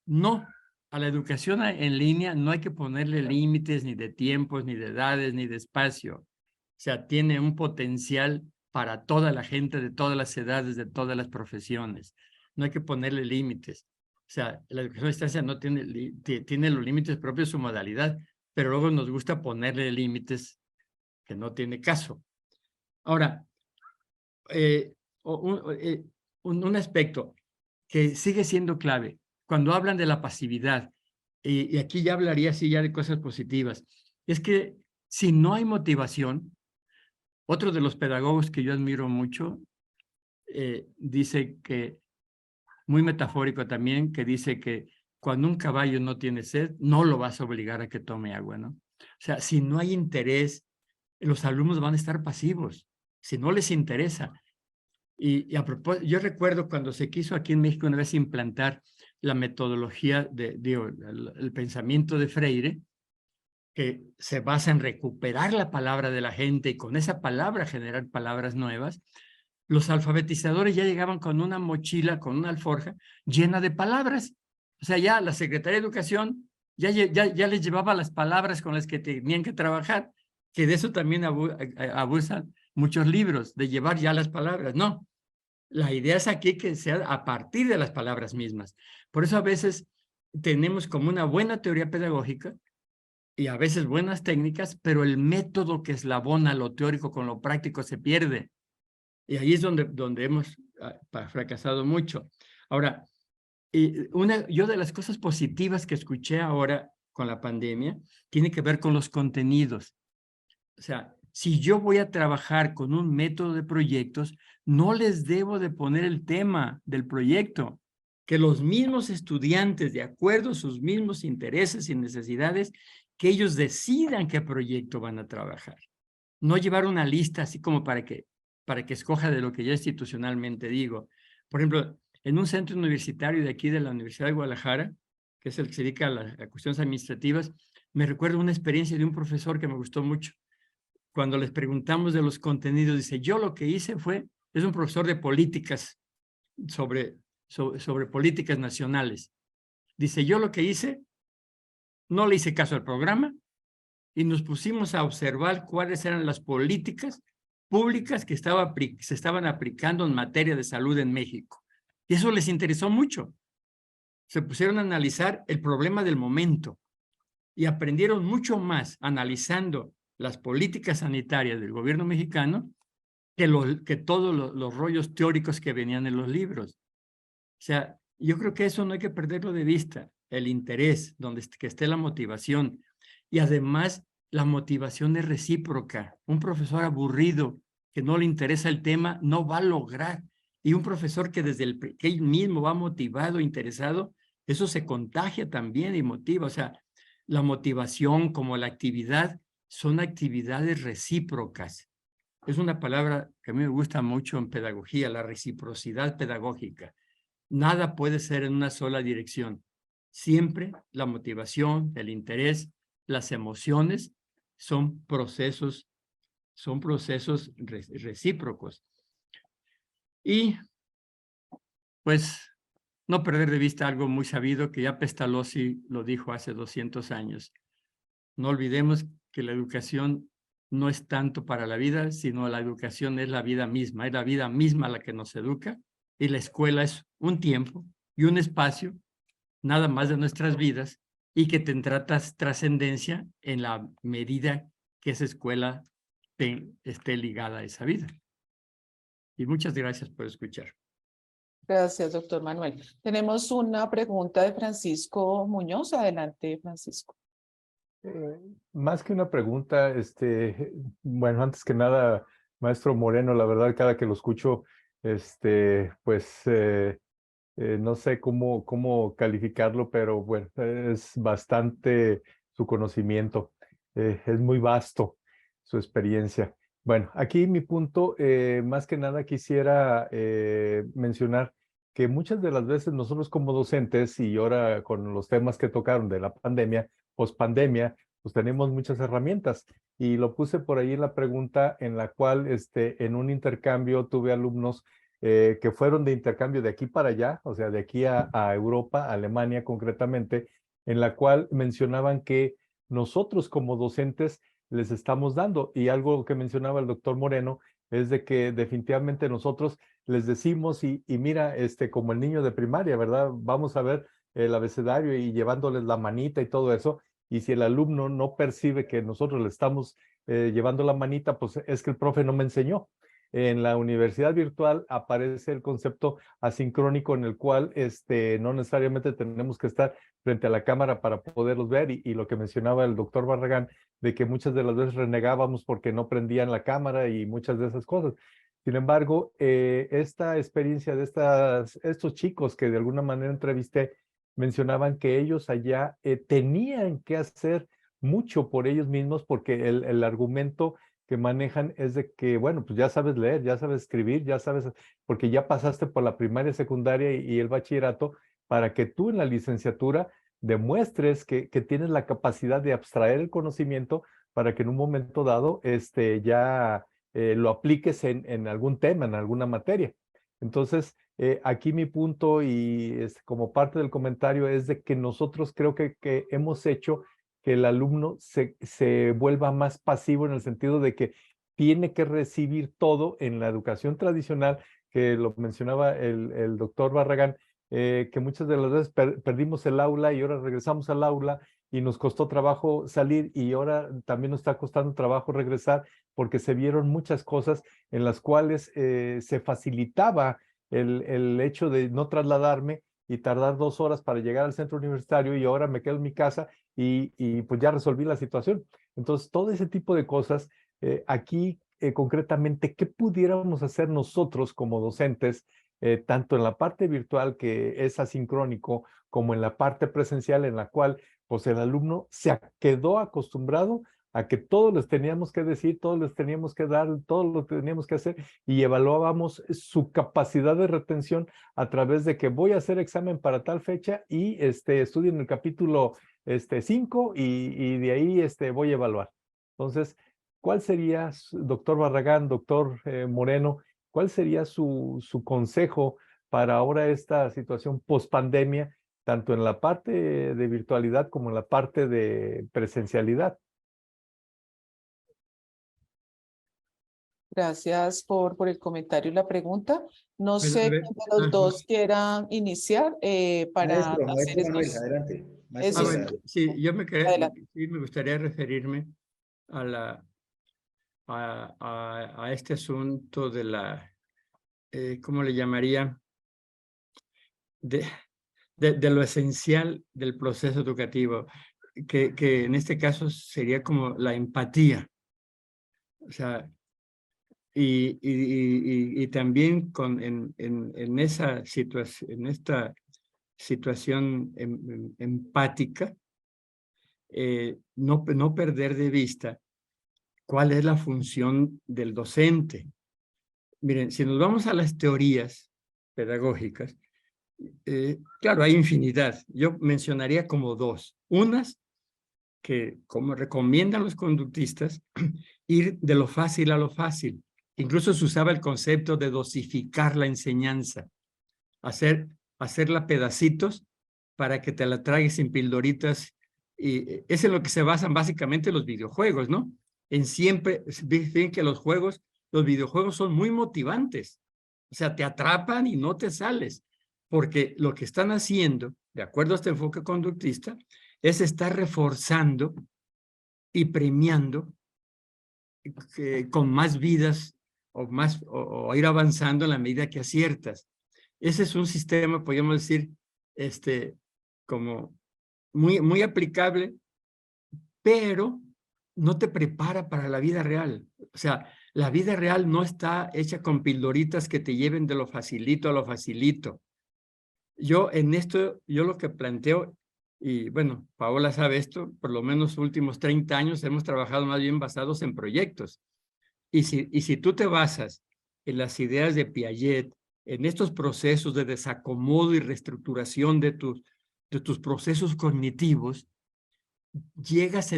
No, a la educación en línea no hay que ponerle límites ni de tiempos, ni de edades, ni de espacio. O sea, tiene un potencial para toda la gente de todas las edades, de todas las profesiones. No hay que ponerle límites. O sea, la educación a distancia no tiene los límites propios de su modalidad, pero luego nos gusta ponerle límites que no tiene caso. Ahora, un aspecto que sigue siendo clave, cuando hablan de la pasividad, y aquí ya hablaría así ya de cosas positivas, es que si no hay motivación, otro de los pedagogos que yo admiro mucho dice que, muy metafórico también, que dice que cuando un caballo no tiene sed, no lo vas a obligar a que tome agua, ¿no? O sea, si no hay interés, los alumnos van a estar pasivos, si no les interesa. Y a propósito, yo recuerdo cuando se quiso aquí en México una vez implantar la metodología el pensamiento de Freire, que se basa en recuperar la palabra de la gente y con esa palabra generar palabras nuevas. Los alfabetizadores ya llegaban con una mochila, con una alforja llena de palabras. O sea, ya la Secretaría de Educación ya les llevaba las palabras con las que tenían que trabajar, que de eso también abusan muchos libros, de llevar ya las palabras. No, la idea es aquí que sea a partir de las palabras mismas. Por eso a veces tenemos como una buena teoría pedagógica y a veces buenas técnicas, pero el método que eslabona lo teórico con lo práctico se pierde. Y ahí es donde hemos fracasado mucho. Ahora, yo de las cosas positivas que escuché ahora con la pandemia tiene que ver con los contenidos. O sea, si yo voy a trabajar con un método de proyectos, no les debo de poner el tema del proyecto. Que los mismos estudiantes, de acuerdo a sus mismos intereses y necesidades, que ellos decidan qué proyecto van a trabajar. No llevar una lista así como para que escoja de lo que ya institucionalmente digo. Por ejemplo, en un centro universitario de aquí de la Universidad de Guadalajara, que es el que se dedica a cuestiones administrativas, me recuerdo una experiencia de un profesor que me gustó mucho. Cuando les preguntamos de los contenidos, dice, yo lo que hice es un profesor de políticas sobre políticas nacionales. Dice, yo lo que hice, no le hice caso al programa y nos pusimos a observar cuáles eran las políticas públicas que se estaban aplicando en materia de salud en México. Y eso les interesó mucho. Se pusieron a analizar el problema del momento y aprendieron mucho más analizando las políticas sanitarias del gobierno mexicano que todos los rollos teóricos que venían en los libros. O sea, yo creo que eso no hay que perderlo de vista, el interés, que esté la motivación. Y además, la motivación es recíproca. Un profesor aburrido, que no le interesa el tema, no va a lograr. Y un profesor que que él mismo va motivado, interesado, eso se contagia también y motiva. O sea, la motivación como la actividad son actividades recíprocas. Es una palabra que a mí me gusta mucho en pedagogía, la reciprocidad pedagógica. Nada puede ser en una sola dirección. Siempre la motivación, el interés, las emociones son procesos recíprocos. Y pues no perder de vista algo muy sabido que ya Pestalozzi lo dijo hace 200 años. No olvidemos que la educación no es tanto para la vida, sino la educación es la vida misma. Es la vida misma la que nos educa y la escuela es un tiempo y un espacio nada más de nuestras vidas y que tendrá trascendencia en la medida que esa escuela esté ligada a esa vida. Y muchas gracias por escuchar. Gracias, doctor Manuel. Tenemos una pregunta de Francisco Muñoz. Adelante, Francisco. Más que una pregunta, bueno, antes que nada, maestro Moreno, la verdad, cada que lo escucho, pues no sé cómo calificarlo, pero bueno, es bastante su conocimiento, es muy vasto su experiencia. Bueno, aquí mi punto, más que nada quisiera mencionar que muchas de las veces nosotros como docentes, y ahora con los temas que tocaron de la pandemia, pospandemia, pues tenemos muchas herramientas. Y lo puse por ahí en la pregunta en la cual en un intercambio tuve alumnos que fueron de intercambio de aquí para allá, o sea, de aquí a Europa, a Alemania concretamente, en la cual mencionaban que nosotros como docentes les estamos dando. Y algo que mencionaba el doctor Moreno es de que definitivamente nosotros les decimos y mira, como el niño de primaria, ¿verdad? Vamos a ver el abecedario y llevándoles la manita y todo eso. Y si el alumno no percibe que nosotros le estamos llevando la manita, pues es que el profe no me enseñó. En la universidad virtual aparece el concepto asincrónico en el cual no necesariamente tenemos que estar frente a la cámara para poderlos ver y lo que mencionaba el doctor Barragán, de que muchas de las veces renegábamos porque no prendían la cámara y muchas de esas cosas. Sin embargo, esta experiencia de estos chicos que de alguna manera entrevisté, mencionaban que ellos allá tenían que hacer mucho por ellos mismos porque el argumento que manejan es de que, bueno, pues ya sabes leer, ya sabes escribir, ya sabes, porque ya pasaste por la primaria, secundaria y el bachillerato, para que tú en la licenciatura demuestres que tienes la capacidad de abstraer el conocimiento para que en un momento dado ya lo apliques en algún tema, en alguna materia. Entonces, aquí mi punto y como parte del comentario es de que nosotros creo que hemos hecho que el alumno se vuelva más pasivo en el sentido de que tiene que recibir todo en la educación tradicional, que lo mencionaba el doctor Barragán, que muchas de las veces perdimos el aula y ahora regresamos al aula y nos costó trabajo salir y ahora también nos está costando trabajo regresar porque se vieron muchas cosas en las cuales se facilitaba el hecho de no trasladarme y tardar 2 horas para llegar al centro universitario y ahora me quedo en mi casa y pues ya resolví la situación. Entonces, todo ese tipo de cosas, aquí concretamente, ¿qué pudiéramos hacer nosotros como docentes, tanto en la parte virtual que es asincrónico, como en la parte presencial en la cual pues el alumno se quedó acostumbrado a que todos les teníamos que decir, todos les teníamos que dar, todo lo teníamos que hacer y evaluábamos su capacidad de retención a través de que voy a hacer examen para tal fecha y estudio en el capítulo 5 y de ahí voy a evaluar. Entonces, ¿cuál sería, doctor Barragán, doctor Moreno, cuál sería su consejo para ahora esta situación post-pandemia, tanto en la parte de virtualidad como en la parte de presencialidad? Gracias por el comentario y la pregunta. No Pues, sé a ver, quién de los dos quiera iniciar para Maestro hacer Manuel, estos. adelante. Maestro bueno, Manuel. sí, Adelante. sí me gustaría referirme a este asunto de la, ¿cómo le llamaría? De lo esencial del proceso educativo, que en este caso sería como la empatía. O sea, y también en esta situación empática, no perder de vista cuál es la función del docente. Miren, si nos vamos a las teorías pedagógicas, claro, hay infinidad. Yo mencionaría como dos. Unas que, como recomiendan los conductistas, ir de lo fácil a lo fácil. Incluso se usaba el concepto de dosificar la enseñanza, hacerla pedacitos para que te la tragues sin pildoritas. Y es en lo que se basan básicamente los videojuegos, ¿no? En siempre, dicen que los videojuegos son muy motivantes. O sea, te atrapan y no te sales, porque lo que están haciendo de acuerdo a este enfoque conductista, es estar reforzando y premiando con más vidas o ir avanzando en la medida que aciertas. Ese es un sistema, podríamos decir, como muy aplicable, pero no te prepara para la vida real. O sea, la vida real no está hecha con pildoritas que te lleven de lo facilito a lo facilito. Yo lo que planteo, y bueno, Paola sabe esto, por lo menos los últimos 30 años hemos trabajado más bien basados en proyectos. Y si tú te basas en las ideas de Piaget, en estos procesos de desacomodo y reestructuración de tus procesos cognitivos, llegas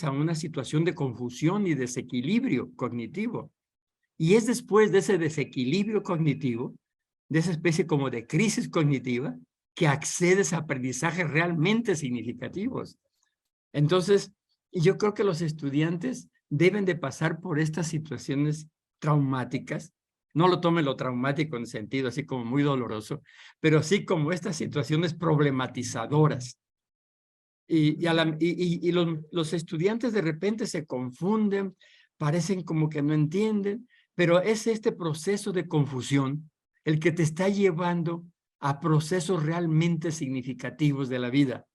a una situación de confusión y desequilibrio cognitivo. Y es después de ese desequilibrio cognitivo, de esa especie como de crisis cognitiva, que accedes a aprendizajes realmente significativos. Entonces, yo creo que los estudiantes deben de pasar por estas situaciones traumáticas. No lo tomen lo traumático en sentido así como muy doloroso, pero sí como estas situaciones problematizadoras. Y los estudiantes de repente se confunden, parecen como que no entienden, pero es este proceso de confusión el que te está llevando a procesos realmente significativos de la vida.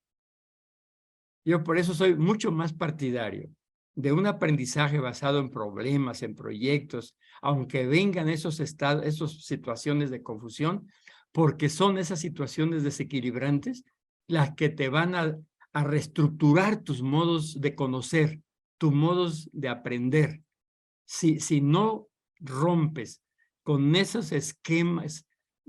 Yo por eso soy mucho más partidario de un aprendizaje basado en problemas, en proyectos, aunque vengan esas situaciones de confusión, porque son esas situaciones desequilibrantes las que te van a reestructurar tus modos de conocer, tus modos de aprender. Si no rompes con esos esquemas,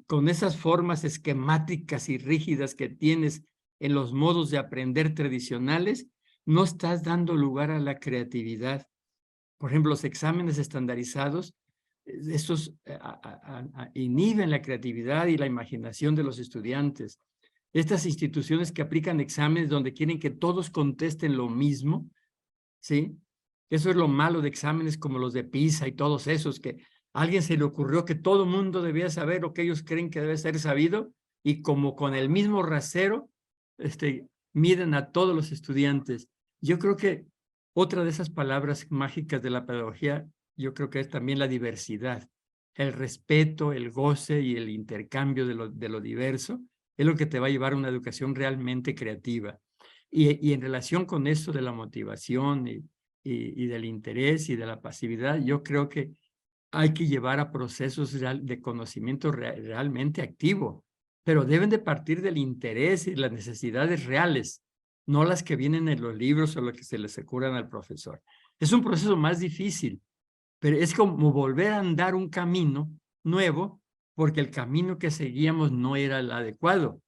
con esas formas esquemáticas y rígidas que tienes en los modos de aprender tradicionales, no estás dando lugar a la creatividad. Por ejemplo, los exámenes estandarizados, estos inhiben la creatividad y la imaginación de los estudiantes. Estas instituciones que aplican exámenes donde quieren que todos contesten lo mismo, ¿sí? Eso es lo malo de exámenes como los de PISA y todos esos, que a alguien se le ocurrió que todo mundo debía saber lo que ellos creen que debe ser sabido, y como con el mismo rasero, miden a todos los estudiantes. Yo creo que otra de esas palabras mágicas de la pedagogía, yo creo que es también la diversidad. El respeto, el goce y el intercambio de lo diverso es lo que te va a llevar a una educación realmente creativa. Y en relación con eso de la motivación y del interés y de la pasividad, yo creo que hay que llevar a procesos de conocimiento realmente activo, pero deben de partir del interés y las necesidades reales, no las que vienen en los libros o las que se les aseguran al profesor. Es un proceso más difícil, pero es como volver a andar un camino nuevo, porque el camino que seguíamos no era el adecuado.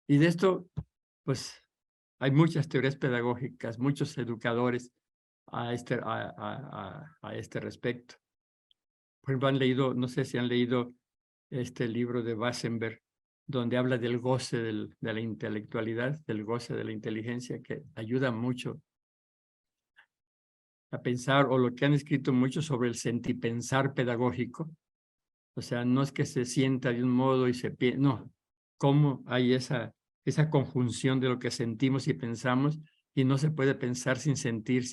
Y de esto, pues, hay muchas teorías pedagógicas, muchos educadores a este respecto. Por ejemplo, han leído, no sé si han leído este libro de Wassenberg, donde habla del goce de la intelectualidad, del goce de la inteligencia, que ayuda mucho a pensar, o lo que han escrito mucho sobre el sentipensar pedagógico. O sea, no es que se sienta de un modo y se piensa, no, cómo hay esa conjunción de lo que sentimos y pensamos, y no se puede pensar sin sentir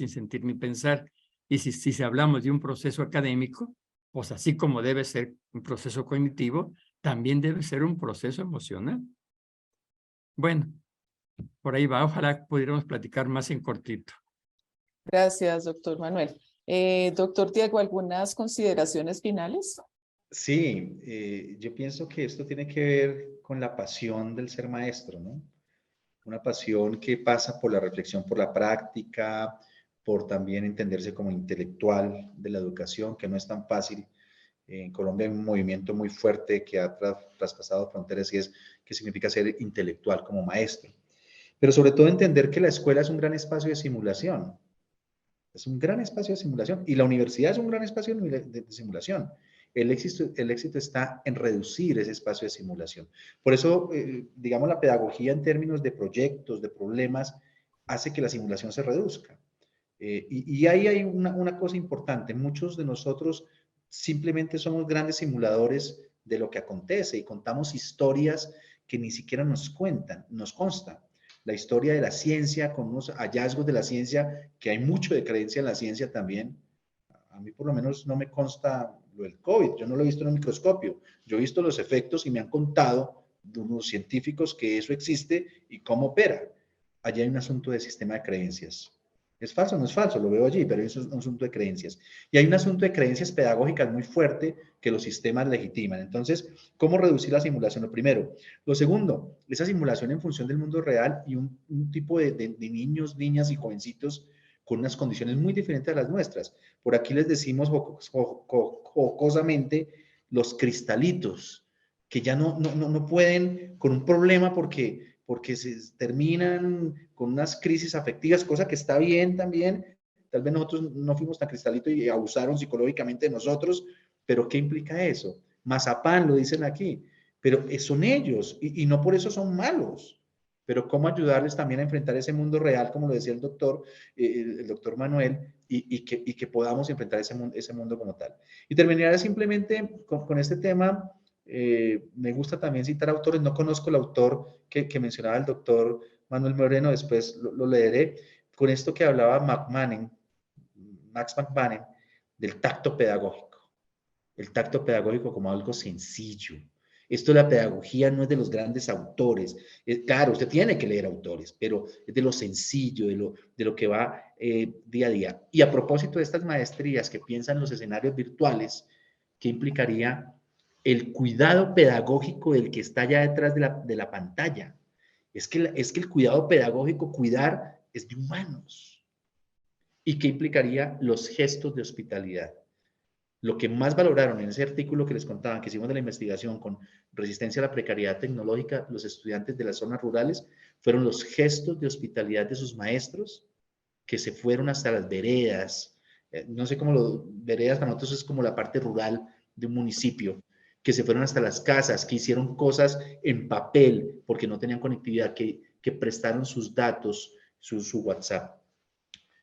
ni pensar. Y si hablamos de un proceso académico, pues así como debe ser un proceso cognitivo, también debe ser un proceso emocional. Bueno, por ahí va. Ojalá pudiéramos platicar más en cortito. Gracias, doctor Manuel. Doctor Diego, ¿algunas consideraciones finales? Sí, yo pienso que esto tiene que ver con la pasión del ser maestro, ¿no? Una pasión que pasa por la reflexión, por la práctica, por también entenderse como intelectual de la educación, que no es tan fácil. En Colombia hay un movimiento muy fuerte que ha traspasado fronteras, y es qué significa ser intelectual como maestro. Pero sobre todo entender que la escuela es un gran espacio de simulación. Es un gran espacio de simulación, y la universidad es un gran espacio de simulación. El éxito está en reducir ese espacio de simulación. Por eso, digamos, la pedagogía en términos de proyectos, de problemas, hace que la simulación se reduzca. Y ahí hay una cosa importante. Muchos de nosotros simplemente somos grandes simuladores de lo que acontece y contamos historias que ni siquiera nos cuentan, nos constan. La historia de la ciencia, con unos hallazgos de la ciencia, que hay mucho de creencia en la ciencia también. A mí por lo menos no me consta lo del COVID, yo no lo he visto en un microscopio, yo he visto los efectos y me han contado de unos científicos que eso existe y cómo opera. Allí hay un asunto de sistema de creencias. ¿Es falso o no es falso? Lo veo allí, pero eso es un asunto de creencias. Y hay un asunto de creencias pedagógicas muy fuerte que los sistemas legitiman. Entonces, ¿cómo reducir la simulación? Lo primero. Lo segundo, esa simulación en función del mundo real y un tipo de niños, niñas y jovencitos con unas condiciones muy diferentes a las nuestras. Por aquí les decimos jocosamente los cristalitos, que ya no pueden con un problema porque se terminan con unas crisis afectivas, cosa que está bien también. Tal vez nosotros no fuimos tan cristalitos y abusaron psicológicamente de nosotros, pero ¿qué implica eso? Mazapán, lo dicen aquí, pero son ellos y no por eso son malos. Pero cómo ayudarles también a enfrentar ese mundo real, como lo decía el doctor Manuel, y que podamos enfrentar ese mundo como tal. Y terminaré simplemente con este tema. Me gusta también citar autores, no conozco el autor que mencionaba el doctor Manuel Moreno, después lo leeré, con esto que hablaba Max McMahon, del tacto pedagógico. El tacto pedagógico como algo sencillo. Esto de la pedagogía no es de los grandes autores. Claro, usted tiene que leer autores, pero es de lo sencillo, de lo que va día a día. Y a propósito de estas maestrías que piensan en los escenarios virtuales, ¿qué implicaría el cuidado pedagógico del que está allá detrás de la pantalla? Es que el cuidado pedagógico, cuidar, es de humanos. ¿Y qué implicaría los gestos de hospitalidad? Lo que más valoraron en ese artículo que les contaba, que hicimos de la investigación con resistencia a la precariedad tecnológica, los estudiantes de las zonas rurales, fueron los gestos de hospitalidad de sus maestros, que se fueron hasta las veredas. No sé cómo veredas para nosotros es como la parte rural de un municipio, que se fueron hasta las casas, que hicieron cosas en papel porque no tenían conectividad, que prestaron sus datos, su WhatsApp.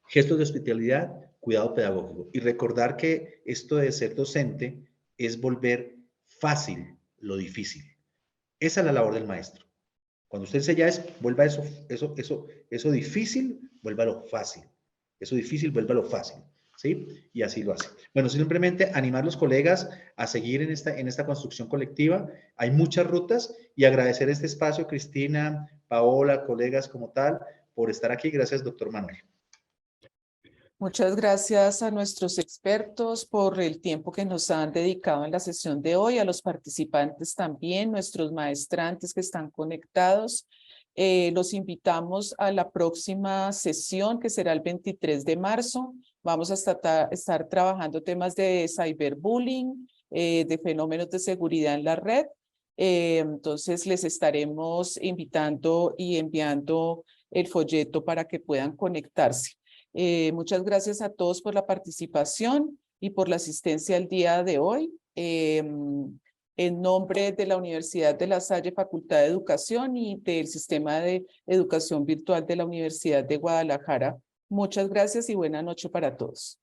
Gestos de hospitalidad, cuidado pedagógico. Y recordar que esto de ser docente es volver fácil lo difícil. Esa es la labor del maestro. Cuando usted enseña vuelva eso difícil, vuélvalo fácil. Eso difícil, vuélvalo fácil. ¿Sí? Y así lo hace. Bueno, simplemente animar a los colegas a seguir en esta construcción colectiva. Hay muchas rutas y agradecer este espacio, Cristina, Paola, colegas como tal, por estar aquí. Gracias, doctor Manuel. Muchas gracias a nuestros expertos por el tiempo que nos han dedicado en la sesión de hoy, a los participantes también, nuestros maestrantes que están conectados. Los invitamos a la próxima sesión, que será el 23 de marzo. Vamos a estar trabajando temas de cyberbullying, de fenómenos de seguridad en la red. Entonces les estaremos invitando y enviando el folleto para que puedan conectarse. Muchas gracias a todos por la participación y por la asistencia el día de hoy. En nombre de la Universidad de La Salle, Facultad de Educación y del Sistema de Educación Virtual de la Universidad de Guadalajara, muchas gracias y buena noche para todos.